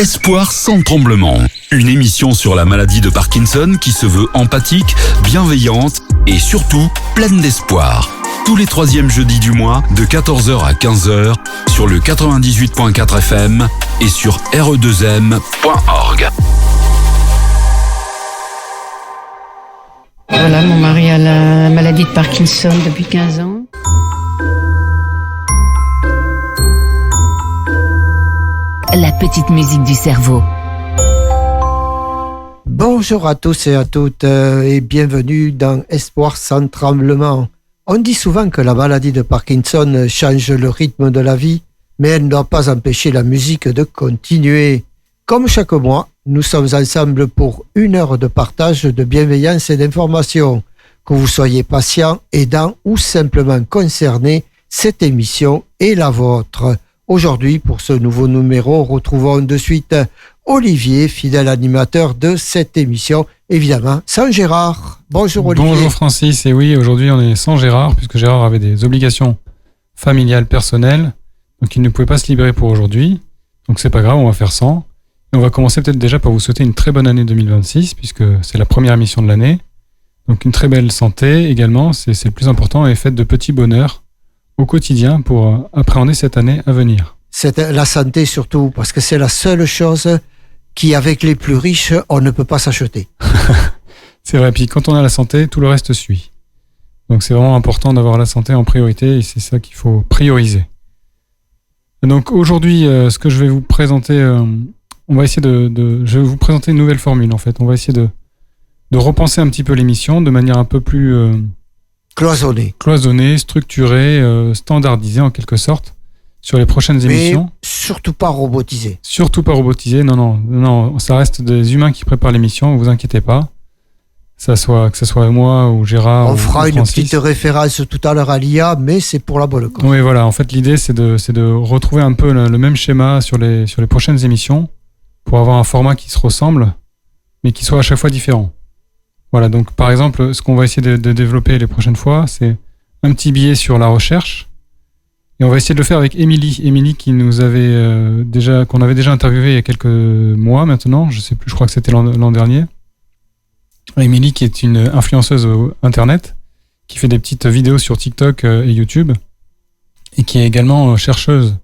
Espoir sans tremblement. Une émission sur la maladie de Parkinson qui se veut empathique, bienveillante et surtout pleine d'espoir. Tous les troisièmes jeudis du mois, de 14h à 15h, sur le 98.4 FM et sur re2m.org. Voilà, mon mari a la maladie de Parkinson depuis 15 ans. La petite musique du cerveau. Bonjour à tous et à toutes et bienvenue dans Espoir sans tremblement. On dit souvent que la maladie de Parkinson change le rythme de la vie, mais elle ne doit pas empêcher la musique de continuer. Comme chaque mois, nous sommes ensemble pour 1 heure de partage de bienveillance et d'information. Que vous soyez patient, aidant ou simplement concerné, cette émission est la vôtre. Aujourd'hui, pour ce nouveau numéro, retrouvons de suite Olivier, fidèle animateur de cette émission, évidemment, sans Gérard. Bonjour Olivier. Bonjour Francis, et oui, aujourd'hui on est sans Gérard, puisque Gérard avait des obligations familiales personnelles, donc il ne pouvait pas se libérer pour aujourd'hui, donc c'est pas grave, on va faire sans. Et on va commencer peut-être déjà par vous souhaiter une très bonne année 2026, puisque c'est la première émission de l'année, donc une très belle santé également, c'est le plus important, et faites de petits bonheurs au quotidien pour appréhender cette année à venir. C'est la santé surtout, parce que c'est la seule chose qui, avec les plus riches, on ne peut pas s'acheter. C'est vrai, puis quand on a la santé, tout le reste suit. Donc c'est vraiment important d'avoir la santé en priorité, et c'est ça qu'il faut prioriser. Donc aujourd'hui, ce que je vais vous présenter, on va essayer je vais vous présenter une nouvelle formule en fait. On va essayer de repenser un petit peu l'émission de manière un peu plus... Cloisonnée, structurée, standardisée en quelque sorte sur les prochaines émissions. Mais surtout pas robotisée. Surtout pas robotisée, non, ça reste des humains qui préparent l'émission, vous inquiétez pas. Que ce soit moi ou Gérard. On fera une petite référence tout à l'heure à l'IA, mais c'est pour la bonne cause. Oui, voilà, en fait l'idée c'est de retrouver un peu le même schéma sur les prochaines émissions pour avoir un format qui se ressemble, mais qui soit à chaque fois différent. Voilà, donc par exemple, ce qu'on va essayer de développer les prochaines fois, c'est un petit billet sur la recherche. Et on va essayer de le faire avec Émilie. Émilie qui nous avait qu'on avait déjà interviewé il y a quelques mois maintenant, je sais plus, je crois que c'était l'an dernier. Émilie qui est une influenceuse internet, qui fait des petites vidéos sur TikTok et YouTube, et qui est également chercheuse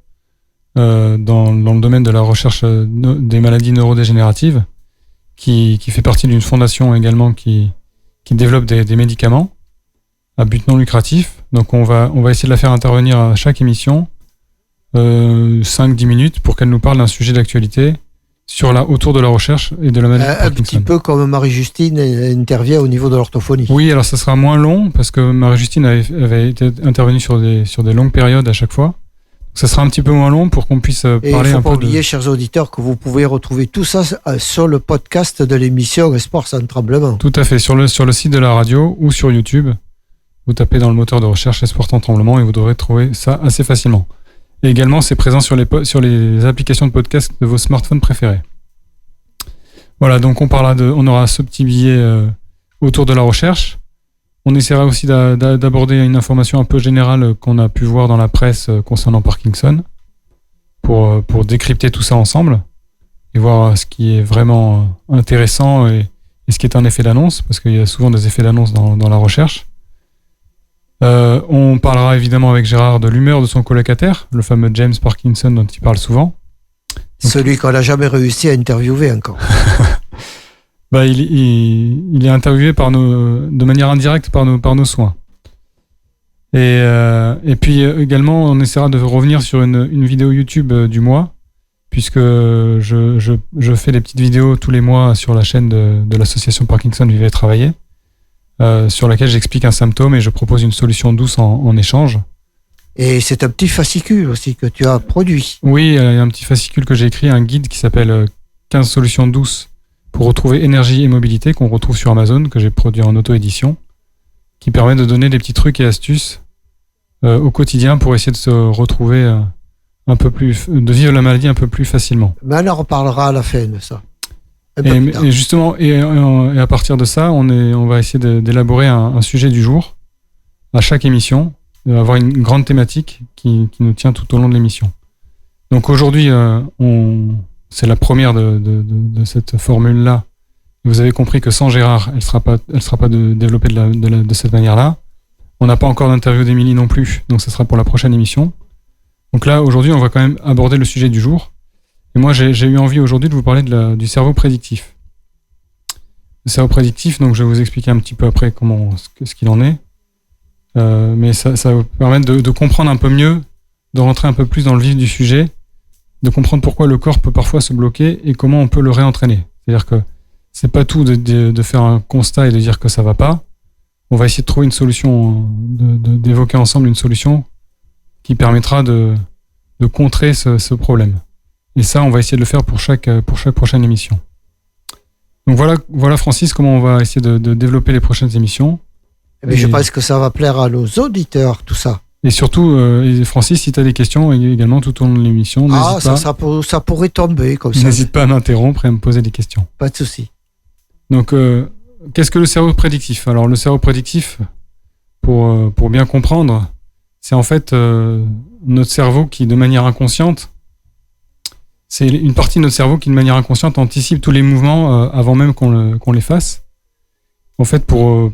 dans le domaine de la recherche des maladies neurodégénératives. Qui fait partie d'une fondation également qui développe des médicaments à but non lucratif. Donc on va essayer de la faire intervenir à chaque émission 5-10 minutes pour qu'elle nous parle d'un sujet d'actualité autour de la recherche et de la maladie de Parkinson. Un petit peu comme Marie-Justine intervient au niveau de l'orthophonie. Oui, alors ça sera moins long parce que Marie-Justine avait été intervenue sur des longues périodes à chaque fois. Ça sera un petit peu moins long pour qu'on puisse parler un peu de... Et il ne faut pas oublier, chers auditeurs, que vous pouvez retrouver tout ça sur le podcast de l'émission Espoir sans tremblement. Tout à fait, sur le site de la radio ou sur YouTube. Vous tapez dans le moteur de recherche Espoir sans tremblement et vous devrez trouver ça assez facilement. Et également, c'est présent sur les applications de podcast de vos smartphones préférés. Voilà, donc on aura ce petit billet autour de la recherche. On essaiera aussi d'aborder une information un peu générale qu'on a pu voir dans la presse concernant Parkinson pour décrypter tout ça ensemble et voir ce qui est vraiment intéressant et ce qui est un effet d'annonce, parce qu'il y a souvent des effets d'annonce dans la recherche. On parlera évidemment avec Gérard de l'humeur de son colocataire, le fameux James Parkinson dont il parle souvent. Celui qu'on n'a jamais réussi à interviewer encore. Il est interviewé de manière indirecte par nos soins. Et puis également, on essaiera de revenir sur une vidéo YouTube du mois, puisque je fais des petites vidéos tous les mois sur la chaîne de l'association Parkinson Vivre et Travailler, sur laquelle j'explique un symptôme et je propose une solution douce en échange. Et c'est un petit fascicule aussi que tu as produit. Oui, il y a un petit fascicule que j'ai écrit, un guide qui s'appelle 15 solutions douces pour retrouver énergie et mobilité, qu'on retrouve sur Amazon, que j'ai produit en auto-édition, qui permet de donner des petits trucs et astuces au quotidien pour essayer de se retrouver de vivre la maladie un peu plus facilement. Mais on en reparlera à la fin de ça. Et justement, et à partir de ça, on va essayer d'élaborer un sujet du jour à chaque émission, d'avoir une grande thématique qui nous tient tout au long de l'émission. Donc aujourd'hui, on c'est la première de cette formule-là. Vous avez compris que sans Gérard, elle sera pas développée de cette manière-là. On n'a pas encore d'interview d'Émilie non plus, donc ce sera pour la prochaine émission. Donc là, aujourd'hui, on va quand même aborder le sujet du jour. Et moi, j'ai eu envie aujourd'hui de vous parler du cerveau prédictif. Le cerveau prédictif, donc je vais vous expliquer un petit peu après ce qu'il en est. Mais ça va vous permettre de comprendre un peu mieux, de rentrer un peu plus dans le vif du sujet, de comprendre pourquoi le corps peut parfois se bloquer et comment on peut le réentraîner. C'est-à-dire que c'est pas tout de faire un constat et de dire que ça va pas. On va essayer de trouver une solution, d'évoquer ensemble une solution qui permettra de contrer ce problème. Et ça, on va essayer de le faire pour chaque prochaine émission. Donc voilà Francis, comment on va essayer de développer les prochaines émissions. Mais je pense que ça va plaire à nos auditeurs, tout ça. Et surtout, Francis, si tu as des questions également tout au long de l'émission, n'hésite pas. Ça pourrait tomber comme ça. N'hésite pas à m'interrompre et à me poser des questions. Pas de souci. Donc, qu'est-ce que le cerveau prédictif ? Alors, le cerveau prédictif, pour bien comprendre, c'est en fait notre cerveau qui, de manière inconsciente, c'est une partie de notre cerveau qui, de manière inconsciente, anticipe tous les mouvements avant même qu'on les fasse. En fait, pour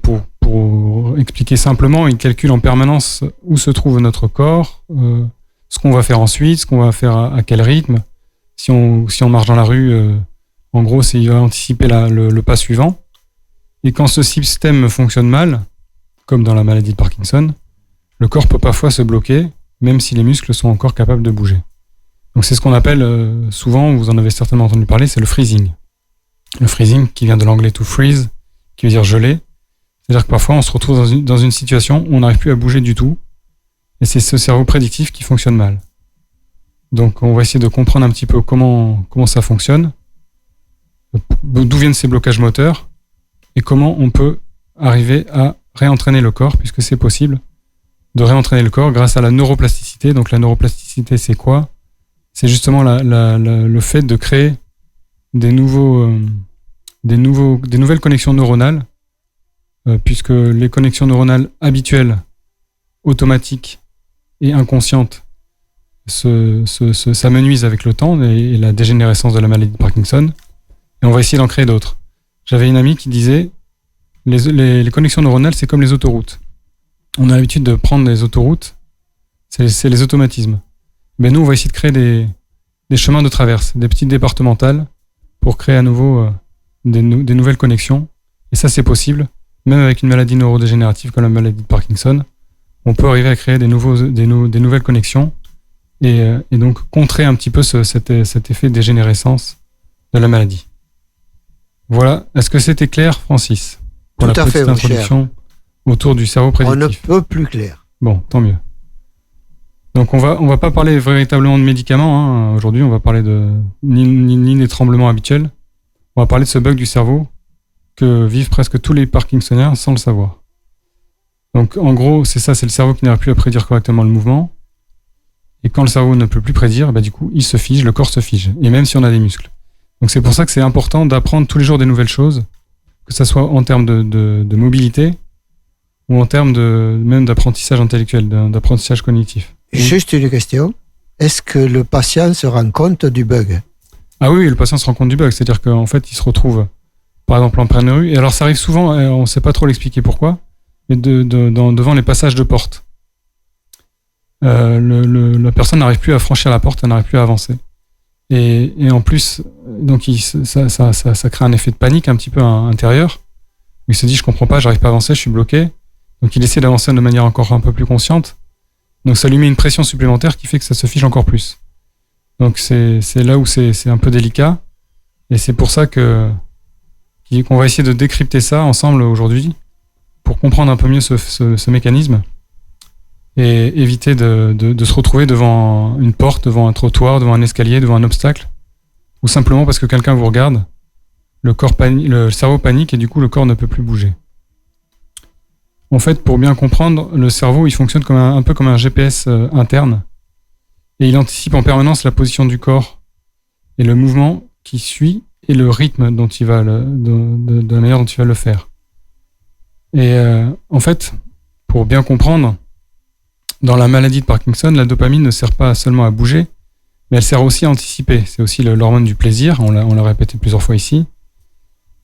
expliquer simplement, il calcule en permanence où se trouve notre corps, ce qu'on va faire ensuite, ce qu'on va faire à quel rythme. Si on marche dans la rue, en gros, il va anticiper le pas suivant. Et quand ce système fonctionne mal, comme dans la maladie de Parkinson, le corps peut parfois se bloquer, même si les muscles sont encore capables de bouger. Donc c'est ce qu'on appelle souvent, vous en avez certainement entendu parler, c'est le freezing. Le freezing qui vient de l'anglais to freeze, qui veut dire geler. C'est-à-dire que parfois on se retrouve dans une situation où on n'arrive plus à bouger du tout, et c'est ce cerveau prédictif qui fonctionne mal. Donc on va essayer de comprendre un petit peu comment ça fonctionne, d'où viennent ces blocages moteurs, et comment on peut arriver à réentraîner le corps, puisque c'est possible de réentraîner le corps grâce à la neuroplasticité. Donc la neuroplasticité, c'est quoi ? C'est justement le fait de créer des nouvelles connexions neuronales, puisque les connexions neuronales habituelles, automatiques et inconscientes s'amenuisent avec le temps et la dégénérescence de la maladie de Parkinson, et on va essayer d'en créer d'autres. J'avais une amie qui disait les connexions neuronales, c'est comme les autoroutes. On a l'habitude de prendre les autoroutes, c'est les automatismes. Mais nous, on va essayer de créer des chemins de traverse, des petites départementales, pour créer à nouveau des nouvelles connexions. Et ça, c'est possible, même avec une maladie neurodégénérative comme la maladie de Parkinson. On peut arriver à créer des nouvelles connexions et donc contrer un petit peu cet effet de dégénérescence de la maladie. Voilà. Est-ce que c'était clair, Francis ? Pour Tout à fait, mon cher. Autour du cerveau prédictif. On ne peut plus clair. Bon, tant mieux. Donc on va pas parler véritablement de médicaments, hein. Aujourd'hui, on va parler ni des tremblements habituels. On va parler de ce bug du cerveau que vivent presque tous les Parkinsoniens sans le savoir. Donc en gros, c'est le cerveau qui n'arrive plus à prédire correctement le mouvement. Et quand le cerveau ne peut plus prédire, du coup, il se fige, le corps se fige. Et même si on a des muscles. Donc c'est pour ça que c'est important d'apprendre tous les jours des nouvelles choses, que ça soit en termes de mobilité ou en termes même d'apprentissage intellectuel, d'apprentissage cognitif. Juste une question. Est-ce que le patient se rend compte du bug ? Ah oui, le patient se rend compte du bug. C'est-à-dire qu'en fait, il se retrouve, par exemple, en pleine rue. Et alors, ça arrive souvent, on ne sait pas trop l'expliquer pourquoi, mais devant les passages de porte. La personne n'arrive plus à franchir la porte, elle n'arrive plus à avancer. Et en plus, donc ça crée un effet de panique un petit peu intérieur. Il se dit, je comprends pas, j'arrive pas à avancer, je suis bloqué. Donc il essaie d'avancer de manière encore un peu plus consciente. Donc ça lui met une pression supplémentaire qui fait que ça se fige encore plus. Donc c'est là où c'est un peu délicat. Et c'est pour ça qu'on va essayer de décrypter ça ensemble aujourd'hui, pour comprendre un peu mieux ce mécanisme et éviter de se retrouver devant une porte, devant un trottoir, devant un escalier, devant un obstacle, ou simplement parce que quelqu'un vous regarde, le cerveau panique et du coup le corps ne peut plus bouger. En fait, pour bien comprendre, le cerveau il fonctionne un peu comme un GPS interne, et il anticipe en permanence la position du corps et le mouvement qui suit et le rythme dont il va de la manière dont il va le faire. Et en fait, pour bien comprendre, dans la maladie de Parkinson, la dopamine ne sert pas seulement à bouger, mais elle sert aussi à anticiper. C'est aussi l'hormone du plaisir, on l'a répété plusieurs fois ici.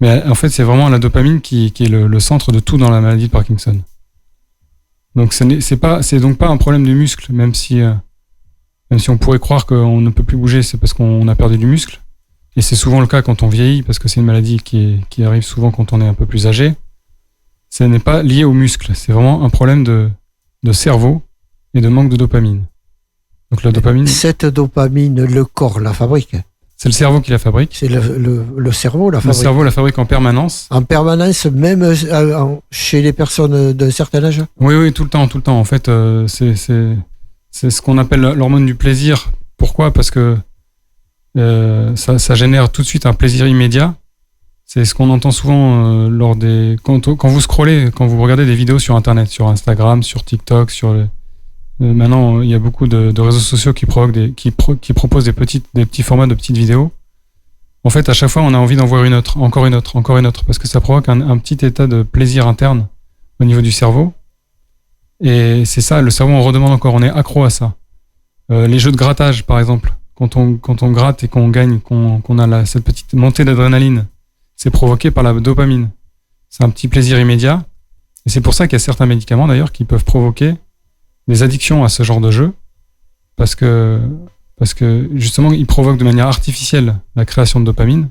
Mais en fait, c'est vraiment la dopamine qui est le centre de tout dans la maladie de Parkinson. Donc c'est donc pas un problème du muscle, même si on pourrait croire qu'on ne peut plus bouger, c'est parce qu'on a perdu du muscle. Et c'est souvent le cas quand on vieillit, parce que c'est une maladie qui arrive souvent quand on est un peu plus âgé. Ce n'est pas lié au muscle, c'est vraiment un problème de cerveau et de manque de dopamine. Donc la dopamine... Cette dopamine, le corps la fabrique. C'est le cerveau qui la fabrique. C'est le cerveau la fabrique. Le cerveau la fabrique en permanence. En permanence, même chez les personnes d'un certain âge. Oui, tout le temps. En fait, c'est ce qu'on appelle l'hormone du plaisir. Pourquoi ? Parce que ça génère tout de suite un plaisir immédiat. C'est ce qu'on entend souvent quand vous scrollez, quand vous regardez des vidéos sur Internet, sur Instagram, sur TikTok, maintenant, il y a beaucoup de réseaux sociaux qui proposent des petits formats de petites vidéos. En fait, à chaque fois, on a envie d'en voir une autre, encore une autre, parce que ça provoque un petit état de plaisir interne au niveau du cerveau. Et c'est ça, le cerveau, on redemande encore, on est accro à ça. Les jeux de grattage, par exemple, quand on gratte et qu'on gagne, qu'on a cette petite montée d'adrénaline, c'est provoqué par la dopamine. C'est un petit plaisir immédiat. Et c'est pour ça qu'il y a certains médicaments, d'ailleurs, qui peuvent provoquer des addictions à ce genre de jeu, parce que justement ils provoquent de manière artificielle la création de dopamine,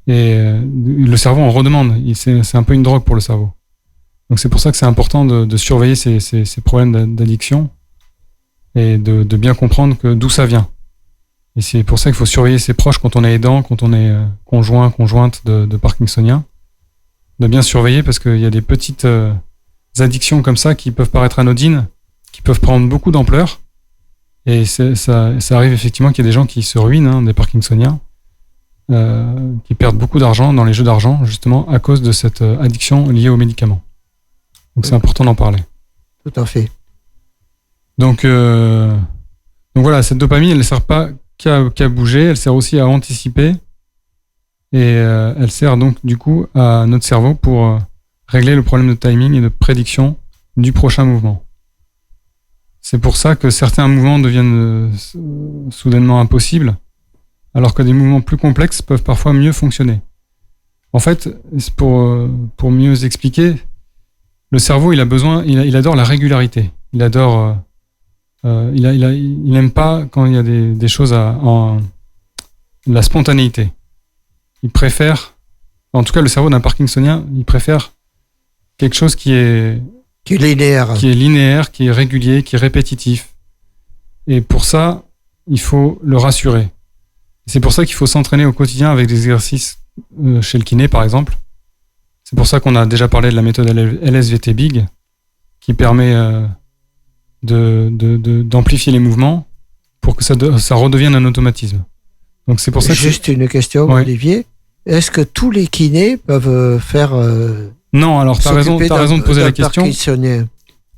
et le cerveau en redemande. C'est un peu une drogue pour le cerveau. Donc c'est pour ça que c'est important de surveiller ces problèmes d'addiction et de bien comprendre d'où ça vient. Et c'est pour ça qu'il faut surveiller ses proches quand on est aidant, quand on est conjointe de Parkinsonien, de bien surveiller, parce qu'il y a des petites addictions comme ça qui peuvent paraître anodines, qui peuvent prendre beaucoup d'ampleur, et ça arrive effectivement qu'il y a des gens qui se ruinent, des Parkinsoniens, qui perdent beaucoup d'argent dans les jeux d'argent, justement à cause de cette addiction liée aux médicaments. Donc c'est important d'en parler. Tout à fait. Donc voilà, cette dopamine, elle ne sert pas qu'à bouger, elle sert aussi à anticiper, et elle sert donc du coup à notre cerveau pour régler le problème de timing et de prédiction du prochain mouvement. C'est pour ça que certains mouvements deviennent soudainement impossibles, alors que des mouvements plus complexes peuvent parfois mieux fonctionner. En fait, pour mieux expliquer, le cerveau, il adore la régularité. Il adore, il n'aime pas quand il y a des choses la spontanéité. Il préfère, en tout cas le cerveau d'un Parkinsonien, il préfère quelque chose qui est linéaire, qui est régulier, qui est répétitif. Et pour ça, il faut le rassurer. C'est pour ça qu'il faut s'entraîner au quotidien avec des exercices chez le kiné, par exemple. C'est pour ça qu'on a déjà parlé de la méthode LSVT Big, qui permet d'amplifier les mouvements pour que ça redevienne un automatisme. Donc c'est pour ça Juste une question, ouais. Olivier. Est-ce que tous les kinés peuvent faire... Non, alors t'as raison de poser la question.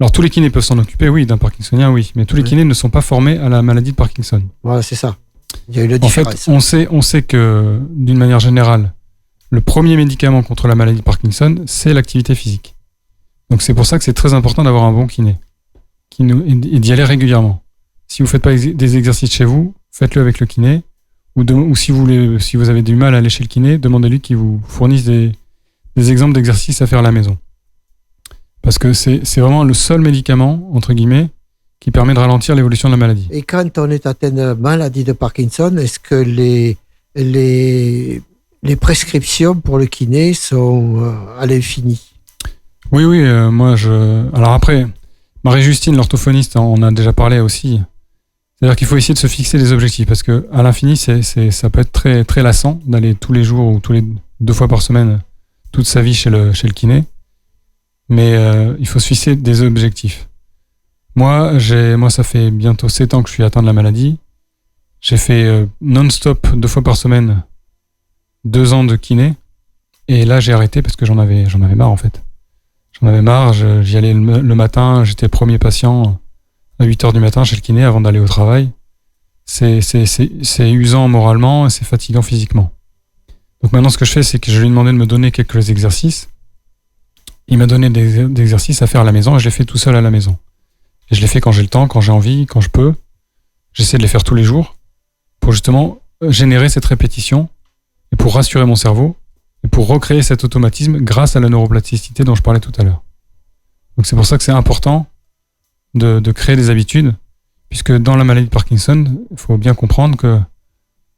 Alors tous les kinés peuvent s'en occuper, oui, d'un Parkinsonien, oui, mais tous les kinés ne sont pas formés à la maladie de Parkinson. Voilà, c'est ça. Il y a une différence. En fait, on sait que, d'une manière générale, le premier médicament contre la maladie de Parkinson, c'est l'activité physique. Donc c'est pour ça que c'est très important d'avoir un bon kiné et d'y aller régulièrement. Si vous ne faites pas des exercices chez vous, faites-le avec le kiné, ou si vous avez du mal à aller chez le kiné, demandez-lui qu'il vous fournisse des exemples d'exercices à faire à la maison. Parce que c'est vraiment le seul médicament, entre guillemets, qui permet de ralentir l'évolution de la maladie. Et quand on est atteint de maladie de Parkinson, est-ce que les prescriptions pour le kiné sont à l'infini? Oui, alors après, Marie-Justine, l'orthophoniste, on a déjà parlé aussi. C'est-à-dire qu'il faut essayer de se fixer des objectifs, parce que à l'infini, ça peut être très, très lassant d'aller tous les jours ou 2 fois par semaine toute sa vie chez le kiné. Mais il faut se fixer des objectifs. Moi, ça fait bientôt 7 ans que je suis atteint de la maladie. J'ai fait non-stop 2 fois par semaine 2 ans de kiné. Et là, j'ai arrêté parce que j'en avais marre, en fait. J'en avais marre, j'y allais le matin, j'étais premier patient à 8h du matin chez le kiné avant d'aller au travail. C'est usant moralement et c'est fatigant physiquement. Donc maintenant, ce que je fais, c'est que je lui ai demandé de me donner quelques exercices. Il m'a donné des exercices à faire à la maison et je les fais tout seul à la maison. Et je les fais quand j'ai le temps, quand j'ai envie, quand je peux. J'essaie de les faire tous les jours. pour justement générer cette répétition et pour rassurer mon cerveau et pour recréer cet automatisme grâce à la neuroplasticité dont je parlais tout à l'heure. Donc c'est pour ça que c'est important de créer des habitudes, puisque dans la maladie de Parkinson, il faut bien comprendre que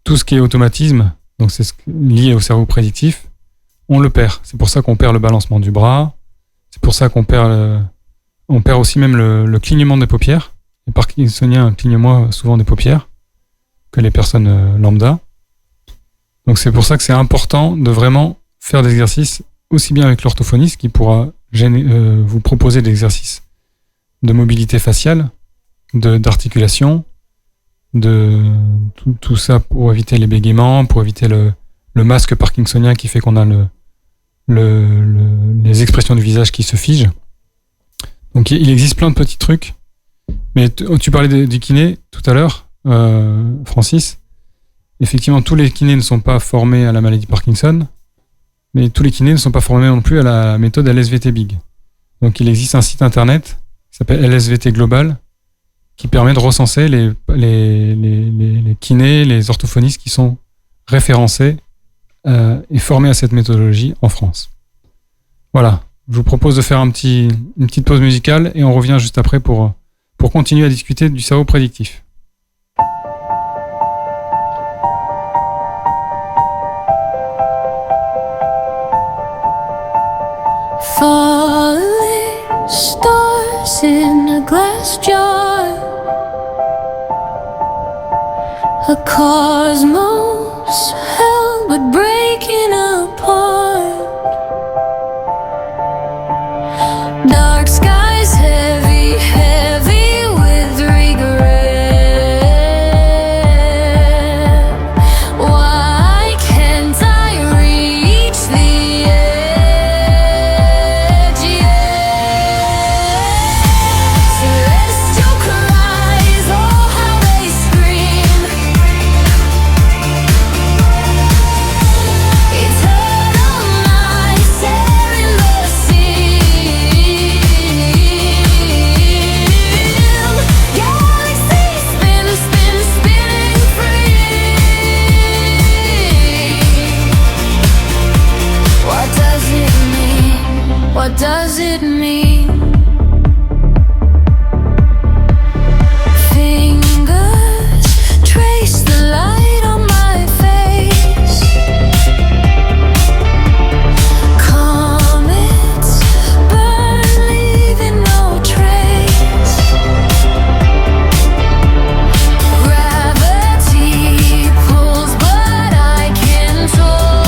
tout ce qui est automatisme, donc c'est lié au cerveau prédictif, on le perd. C'est pour ça qu'on perd le balancement du bras, c'est pour ça qu'on perd aussi même le clignement des paupières. Les Parkinsoniens clignent moins souvent des paupières que les personnes lambda. Donc c'est pour ça que c'est important de vraiment faire des exercices aussi bien avec l'orthophoniste qui pourra vous proposer des exercices de mobilité faciale, d'articulation, de tout ça pour éviter les bégaiements, pour éviter le masque parkinsonien qui fait qu'on a les expressions du visage qui se figent. Donc il existe plein de petits trucs. Mais tu parlais du kiné tout à l'heure, Francis. Effectivement, tous les kinés ne sont pas formés à la maladie de Parkinson, mais tous les kinés ne sont pas formés non plus à la méthode LSVT Big. Donc il existe un site internet qui s'appelle LSVT Global, qui permet de recenser les kinés, les orthophonistes qui sont référencés et formés à cette méthodologie en France. Voilà, je vous propose de faire une petite pause musicale et on revient juste après pour continuer à discuter du cerveau prédictif. Falling stars in a glass jar, a cosmos held but breaking apart. Dark skies heavy, heavy with regret. Why can't I reach the edge yet? Celestial cries, oh how they scream. Eternal night, tearing the sea. Galaxies spin, spin, spinning free. What does it mean? What does it mean? Fingers trace the light on my face. Comets burn, leaving no trace. Gravity pulls, but I can't hold.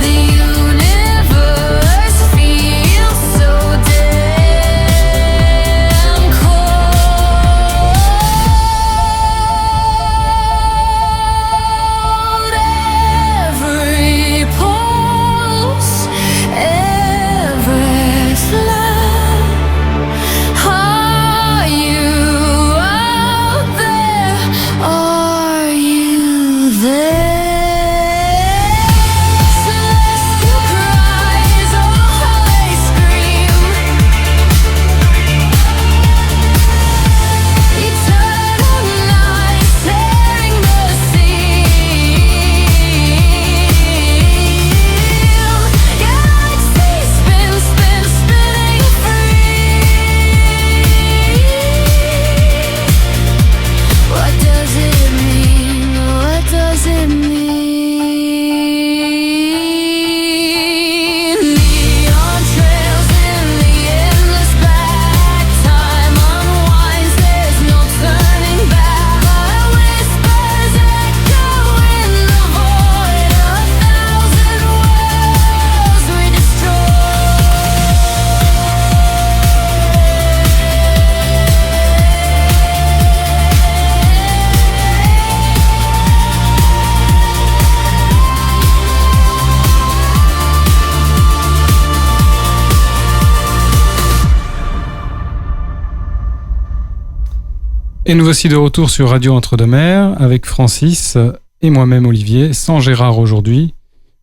The universe feels so damn cold. Every pulse, every throb. Are you out there? Are you there? Celestial cries, oh how they scream. Eternal night, tearing the sea. Galaxies spin, spin, spinning free. What does it mean? What does it mean? Neon trails in the endless black. Time unwinds, there's no turning back. Our whispers echo in the void. 1,000 worlds we Et nous voici de retour sur Radio Entre-deux-Mers avec Francis et moi-même Olivier, sans Gérard aujourd'hui,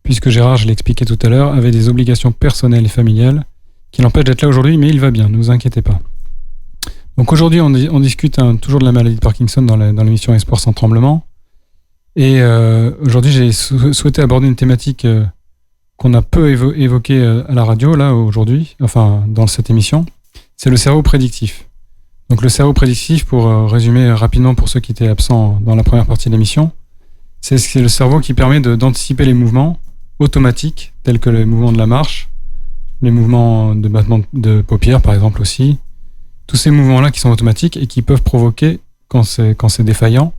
puisque Gérard, je l'expliquais tout à l'heure, avait des obligations personnelles et familiales qui l'empêchent d'être là aujourd'hui, mais il va bien, ne vous inquiétez pas. Donc aujourd'hui, on discute toujours de la maladie de Parkinson dans l'émission Espoir sans tremblement. Et aujourd'hui, j'ai souhaité aborder une thématique qu'on a peu évoquée à la radio, là, aujourd'hui, enfin, dans cette émission. C'est le cerveau prédictif. Donc le cerveau prédictif, pour résumer rapidement pour ceux qui étaient absents dans la première partie de l'émission, c'est le cerveau qui permet d'anticiper les mouvements automatiques, tels que les mouvements de la marche, les mouvements de battement de paupières, par exemple aussi. Tous ces mouvements-là qui sont automatiques et qui peuvent provoquer, quand c'est défaillant,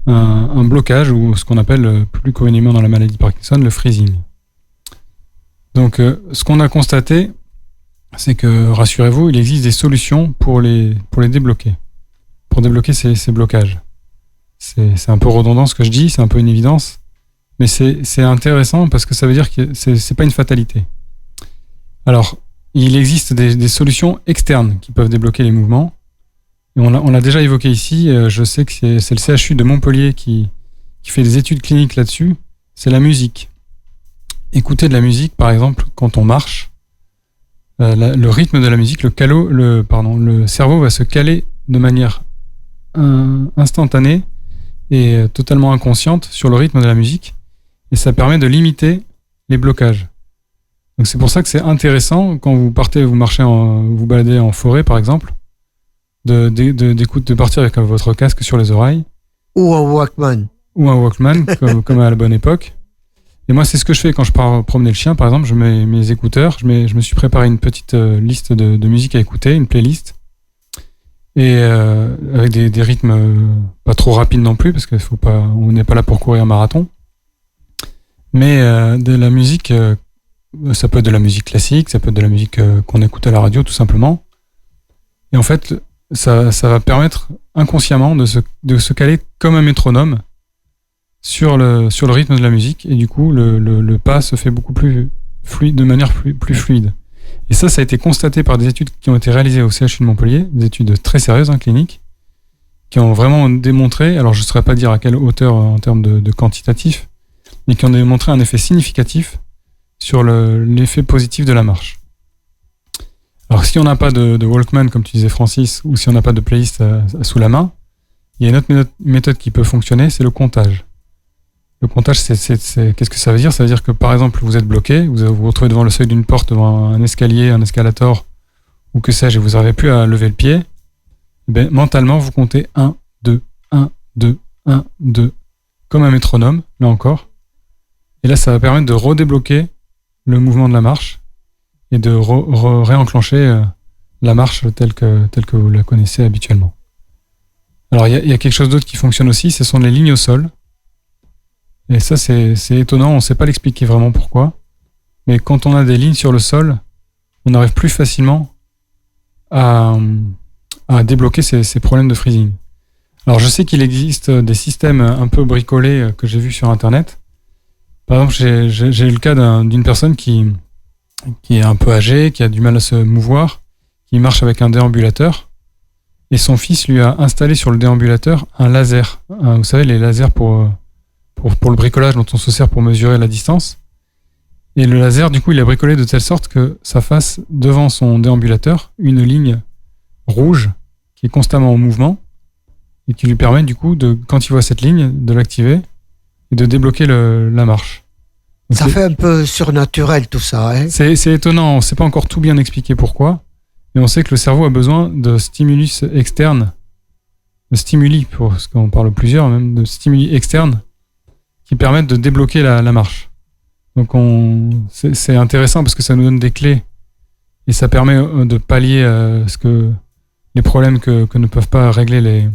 un blocage ou ce qu'on appelle plus communément dans la maladie de Parkinson, le freezing. Donc, ce qu'on a constaté, c'est que, rassurez-vous, il existe des solutions pour les débloquer. Pour débloquer ces blocages. C'est un peu redondant ce que je dis, c'est un peu une évidence, mais c'est intéressant parce que ça veut dire que c'est pas une fatalité. Alors, il existe des solutions externes qui peuvent débloquer les mouvements. Et on l'a déjà évoqué ici. Je sais que c'est le CHU de Montpellier qui fait des études cliniques là-dessus. C'est la musique. Écouter de la musique, par exemple, quand on marche, le rythme de la musique, le cerveau va se caler de manière instantanée et totalement inconsciente sur le rythme de la musique. Et ça permet de limiter les blocages. Donc c'est pour ça que c'est intéressant quand vous partez, vous marchez, vous baladez en forêt par exemple, de partir avec votre casque sur les oreilles. Ou un Walkman. Ou un Walkman, comme à la bonne époque. Et moi c'est ce que je fais quand je pars promener le chien par exemple, je mets mes écouteurs, je me suis préparé une petite liste de musique à écouter, une playlist. Et avec des rythmes pas trop rapides non plus, parce on n'est pas là pour courir un marathon. Mais de la musique... ça peut être de la musique classique, ça peut être de la musique qu'on écoute à la radio tout simplement. Et en fait, ça va permettre inconsciemment de se caler comme un métronome sur le rythme de la musique. Et du coup, le pas se fait beaucoup plus fluide, de manière plus fluide. Et ça a été constaté par des études qui ont été réalisées au CHU de Montpellier, des études très sérieuses, cliniques, qui ont vraiment démontré, alors je ne saurais pas dire à quelle hauteur en termes de quantitatif, mais qui ont démontré un effet significatif sur l'effet positif de la marche. Alors si on n'a pas de Walkman, comme tu disais Francis, ou si on n'a pas de playlist sous la main, il y a une autre méthode qui peut fonctionner, c'est le comptage. Le comptage, qu'est-ce que ça veut dire ? Ça veut dire que par exemple, vous êtes bloqué, vous vous retrouvez devant le seuil d'une porte, devant un escalier, un escalator, ou que sais-je, et vous n'arrivez plus à lever le pied, ben, mentalement, vous comptez 1, 2, 1, 2, 1, 2, comme un métronome, là encore. Et là, ça va permettre de redébloquer le mouvement de la marche et de réenclencher la marche telle que vous la connaissez habituellement. Alors, il y a quelque chose d'autre qui fonctionne aussi, ce sont les lignes au sol. Et ça, c'est étonnant, on ne sait pas l'expliquer vraiment pourquoi. Mais quand on a des lignes sur le sol, on arrive plus facilement à débloquer ces problèmes de freezing. Alors, je sais qu'il existe des systèmes un peu bricolés que j'ai vus sur Internet. Par exemple, j'ai eu le cas d'une personne qui est un peu âgée, qui a du mal à se mouvoir, qui marche avec un déambulateur. Et son fils lui a installé sur le déambulateur un laser. Vous savez, les lasers pour le bricolage dont on se sert pour mesurer la distance. Et le laser, du coup, il a bricolé de telle sorte que ça fasse devant son déambulateur une ligne rouge qui est constamment en mouvement et qui lui permet, du coup, quand il voit cette ligne, de l'activer et de débloquer la marche. Donc ça fait un peu surnaturel tout ça. Hein, c'est étonnant, on ne sait pas encore tout bien expliquer pourquoi, mais on sait que le cerveau a besoin de stimulus externes, de stimuli, pour ce qu'on parle plusieurs même, de stimuli externes qui permettent de débloquer la marche. Donc c'est intéressant parce que ça nous donne des clés et ça permet de pallier les problèmes que ne peuvent pas régler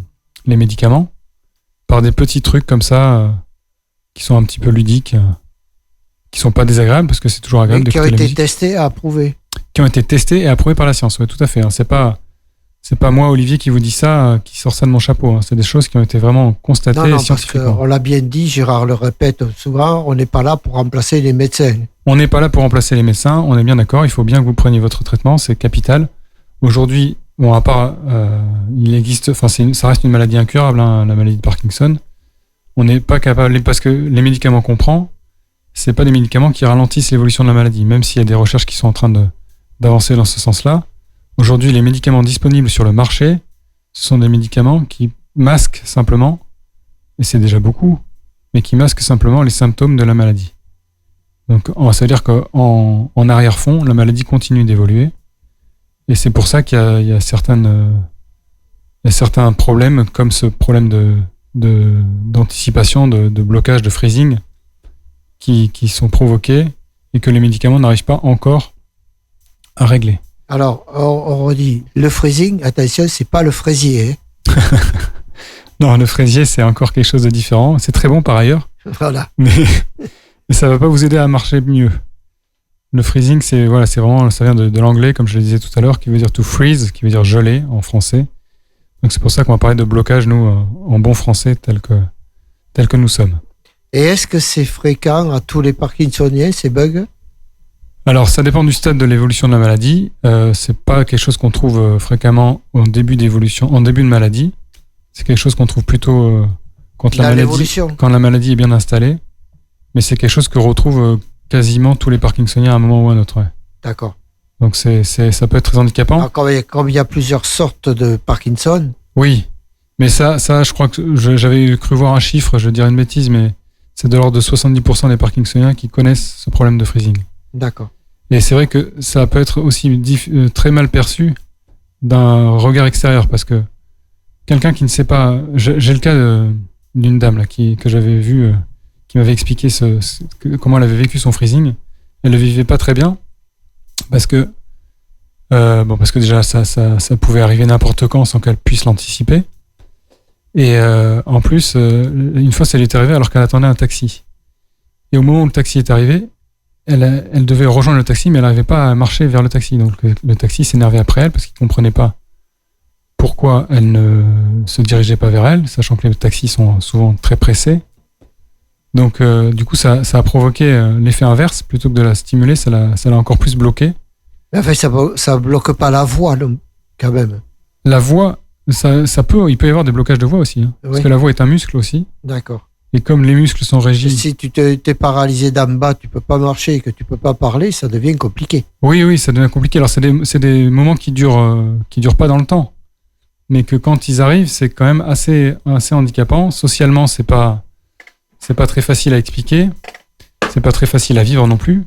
les médicaments par des petits trucs comme ça qui sont un petit peu ludiques, qui sont pas désagréables parce que c'est toujours agréable d'écouter la musique. Qui ont été testés et approuvés. Qui ont été testés et approuvés par la science, oui, tout à fait. Hein. C'est pas moi, Olivier, qui vous dit ça, qui sort ça de mon chapeau. Hein. C'est des choses qui ont été vraiment constatées scientifiquement. Parce qu'on l'a bien dit, Gérard le répète souvent, on n'est pas là pour remplacer les médecins. On n'est pas là pour remplacer les médecins, on est bien d'accord, il faut bien que vous preniez votre traitement, c'est capital. Aujourd'hui, bon, à part, il existe, enfin, ça reste une maladie incurable, hein, la maladie de Parkinson. On n'est pas capable, parce que les médicaments qu'on prend, c'est pas des médicaments qui ralentissent l'évolution de la maladie, même s'il y a des recherches qui sont en train d'avancer dans ce sens-là. Aujourd'hui, les médicaments disponibles sur le marché Ce sont des médicaments qui masquent simplement, et c'est déjà beaucoup, mais qui masquent simplement les symptômes de la maladie. Donc, ça veut dire qu'en arrière-fond, la maladie continue d'évoluer. Et c'est pour ça qu'il y a certains problèmes, comme ce problème d'anticipation, de blocage, de freezing, qui sont provoqués et que les médicaments n'arrivent pas encore à régler. Alors, on redit, le freezing, attention, c'est pas le fraisier. Hein. Non, le fraisier, c'est encore quelque chose de différent. C'est très bon par ailleurs. Voilà. Mais ça va pas vous aider à marcher mieux. Le freezing, c'est vraiment, ça vient de l'anglais, comme je le disais tout à l'heure, qui veut dire to freeze, qui veut dire geler en français. Donc c'est pour ça qu'on va parler de blocage, nous, en bon français, tel que nous sommes. Et est-ce que c'est fréquent à tous les Parkinsoniens, ces bugs? Alors, ça dépend du stade de l'évolution de la maladie. C'est pas quelque chose qu'on trouve fréquemment en début de maladie. C'est quelque chose qu'on trouve plutôt quand la maladie est bien installée. Mais c'est quelque chose que retrouvent quasiment tous les Parkinsoniens à un moment ou à un autre. Ouais. D'accord. Donc ça peut être très handicapant. Alors, quand il y a plusieurs sortes de Parkinson. Oui, mais ça, je crois que j'avais cru voir un chiffre, je dirais une bêtise, mais c'est de l'ordre de 70% des Parkinsoniens qui connaissent ce problème de freezing. D'accord. Et c'est vrai que ça peut être aussi très mal perçu d'un regard extérieur, parce que quelqu'un qui ne sait pas... J'ai le cas d'une dame là, que j'avais vue, qui m'avait expliqué comment elle avait vécu son freezing. Elle ne le vivait pas très bien, parce que déjà ça pouvait arriver n'importe quand sans qu'elle puisse l'anticiper. Et en plus, une fois ça lui est arrivé alors qu'elle attendait un taxi. Et au moment où le taxi est arrivé, elle devait rejoindre le taxi, mais elle n'arrivait pas à marcher vers le taxi. Donc le taxi s'énervait après elle parce qu'il ne comprenait pas pourquoi elle ne se dirigeait pas vers elle, sachant que les taxis sont souvent très pressés. Donc du coup ça a provoqué l'effet inverse. Plutôt que de la stimuler, ça l'a encore plus bloquée. Enfin, ça bloque pas la voix, quand même. La voix, il peut y avoir des blocages de voix aussi. Hein, oui. Parce que la voix est un muscle aussi. D'accord. Et comme les muscles sont régis... Si tu t'es paralysé d'en bas, tu peux pas marcher et que tu peux pas parler, ça devient compliqué. Oui, ça devient compliqué. Alors, c'est des moments qui durent pas dans le temps. Mais que quand ils arrivent, c'est quand même assez handicapant. Socialement, c'est pas très facile à expliquer. C'est pas très facile à vivre non plus.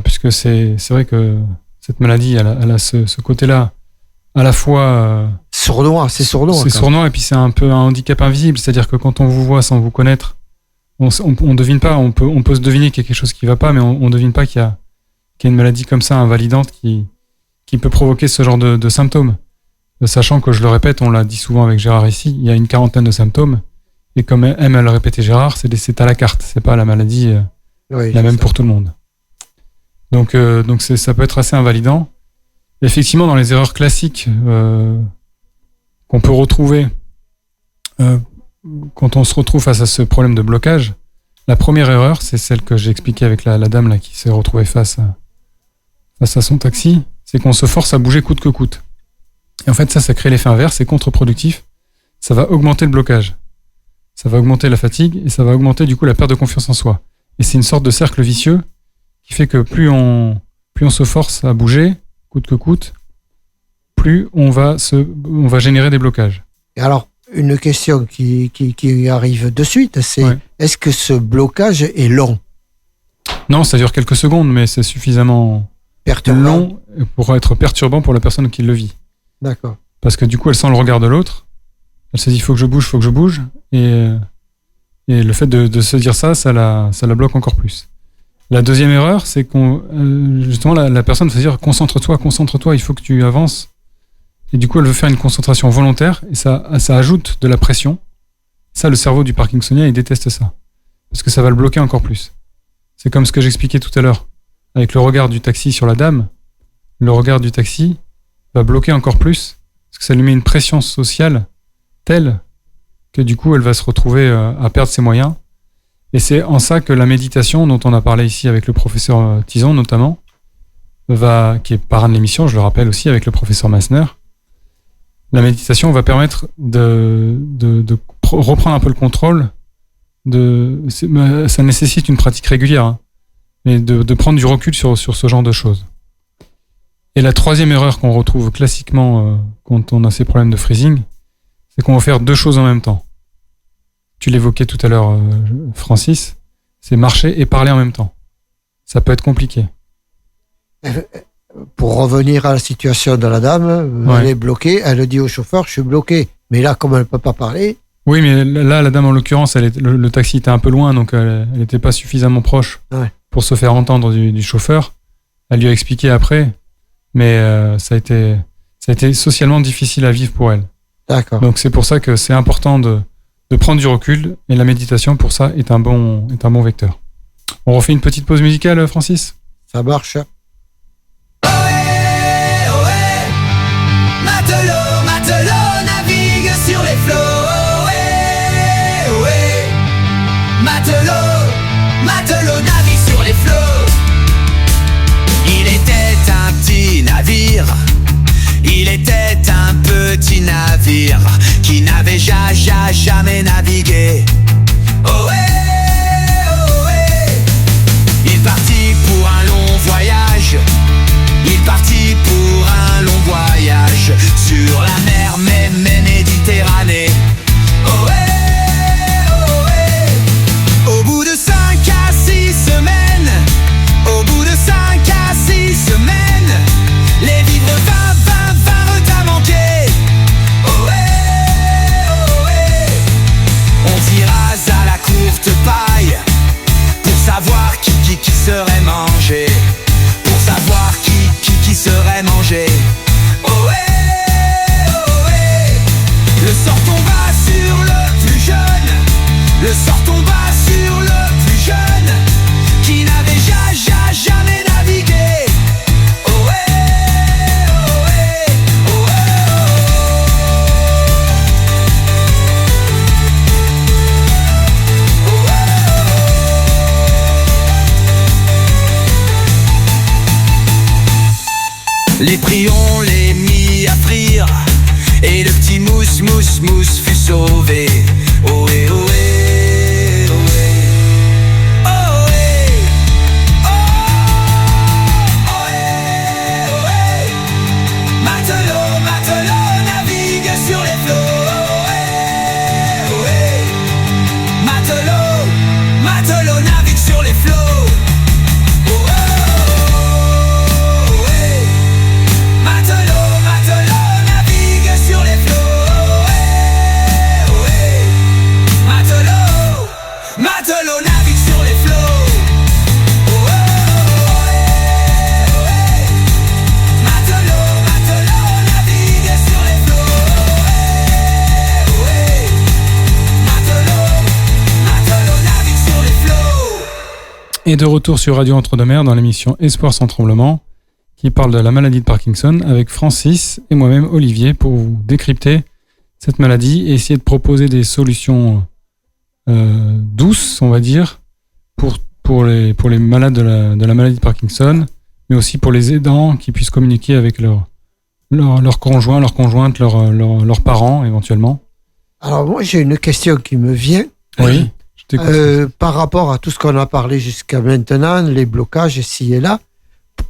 Puisque c'est vrai que cette maladie, elle a ce côté-là, à la fois... sournois. C'est sournois, et puis c'est un peu un handicap invisible. C'est-à-dire que quand on vous voit sans vous connaître, on devine pas, on peut se deviner qu'il y a quelque chose qui va pas, mais on devine pas qu'il y a une maladie comme ça, invalidante, qui peut provoquer ce genre de symptômes. Sachant que, je le répète, on l'a dit souvent avec Gérard ici, il y a une quarantaine de symptômes, et comme aime à le répéter Gérard, c'est à la carte, c'est pas la maladie la même pour tout le monde. Donc ça peut être assez invalidant. Effectivement, dans les erreurs classiques qu'on peut retrouver quand on se retrouve face à ce problème de blocage, la première erreur, c'est celle que j'ai expliquée avec la dame là, qui s'est retrouvée face à son taxi, c'est qu'on se force à bouger coûte que coûte. Et en fait, ça crée l'effet inverse, c'est contre-productif. Ça va augmenter le blocage, ça va augmenter la fatigue et ça va augmenter du coup la perte de confiance en soi. Et c'est une sorte de cercle vicieux qui fait que plus on se force à bouger coûte que coûte, plus on va générer des blocages. Et alors, une question qui arrive de suite, c'est Est-ce que ce blocage est long? Non, ça dure quelques secondes, mais c'est suffisamment long pour être perturbant pour la personne qui le vit. D'accord. Parce que du coup, elle sent le regard de l'autre, elle se dit faut que je bouge, et le fait de se dire ça la bloque encore plus. La deuxième erreur, c'est justement la personne va se dire concentre-toi, il faut que tu avances. Et du coup, elle veut faire une concentration volontaire et ça ajoute de la pression. Ça, le cerveau du Parkinsonien, il déteste ça. Parce que ça va le bloquer encore plus. C'est comme ce que j'expliquais tout à l'heure. Avec le regard du taxi sur la dame, le regard du taxi va bloquer encore plus parce que ça lui met une pression sociale telle que du coup, elle va se retrouver à perdre ses moyens. Et c'est en ça que la méditation, dont on a parlé ici avec le professeur Tison notamment, qui est parrain de l'émission, je le rappelle aussi, avec le professeur Massner, la méditation va permettre de reprendre un peu le contrôle. Ça nécessite une pratique régulière, mais de prendre du recul sur ce genre de choses. Et la troisième erreur qu'on retrouve classiquement quand on a ces problèmes de freezing, c'est qu'on va faire deux choses en même temps. Tu l'évoquais tout à l'heure, Francis, c'est marcher et parler en même temps. Ça peut être compliqué. Pour revenir à la situation de la dame, Ouais. elle est bloquée, elle dit au chauffeur, je suis bloqué. Mais là, comme elle ne peut pas parler, Oui, mais là, la dame, en l'occurrence, le taxi était un peu loin, donc elle n'était pas suffisamment proche Ouais. pour se faire entendre du chauffeur. Elle lui a expliqué après, mais ça a été socialement difficile à vivre pour elle. d'accord. Donc c'est pour ça que c'est important de prendre du recul, et la méditation, pour ça, est un bon vecteur. On refait une petite pause musicale, Francis ? Ça marche. Matelot, matelot, navigue sur les flots. Ohé, ohé. Matelot, matelot, navigue sur les flots. Il était un petit navire. Il était un petit navire qui n'avait jamais navigué. Ohé, ohé. Il partit pour un long voyage. Il partit pour un long voyage sur la mer Méditerranée. Ohé, ohé. Au bout de 5 à 6 semaines, au bout de 5 à 6 semaines, les vivres vinrent à manquer. Ohé, ohé. On tira à la courte paille pour savoir qui serait mangé. Pour savoir qui serait mangé. Ohé, ohé. Le sort tomba sur le plus jeune. Le sort tomba sur le plus jeune qui n'avait jamais navigué. Ohé, ohé, Les prix on les mit à frire et le petit mousse fut sauvé. Ohé, ohé, ohé. Ohé, oh, ohé, ohé. Matelot, matelot, navigue sur les flots. Ohé, ohé. Matelot, matelot, navigue sur les flots. Matelot navigue sur les flots. Oh, oh, eh, oh, eh. Matelot, matelot navigue sur les flots. Eh, oh, eh. Matelot navigue sur les flots. Et de retour sur Radio Entre-deux-Mers dans l'émission Espoir sans tremblement, qui parle de la maladie de Parkinson, avec Francis et moi-même Olivier, pour vous décrypter cette maladie et essayer de proposer des solutions douces, on va dire, pour les malades de la maladie de Parkinson, mais aussi pour les aidants qui puissent communiquer avec leur conjoint, leur conjointe, leurs parents éventuellement. Alors moi j'ai une question qui me vient. Oui, je t'écoute. Par rapport à tout ce qu'on a parlé jusqu'à maintenant, les blocages ici et là,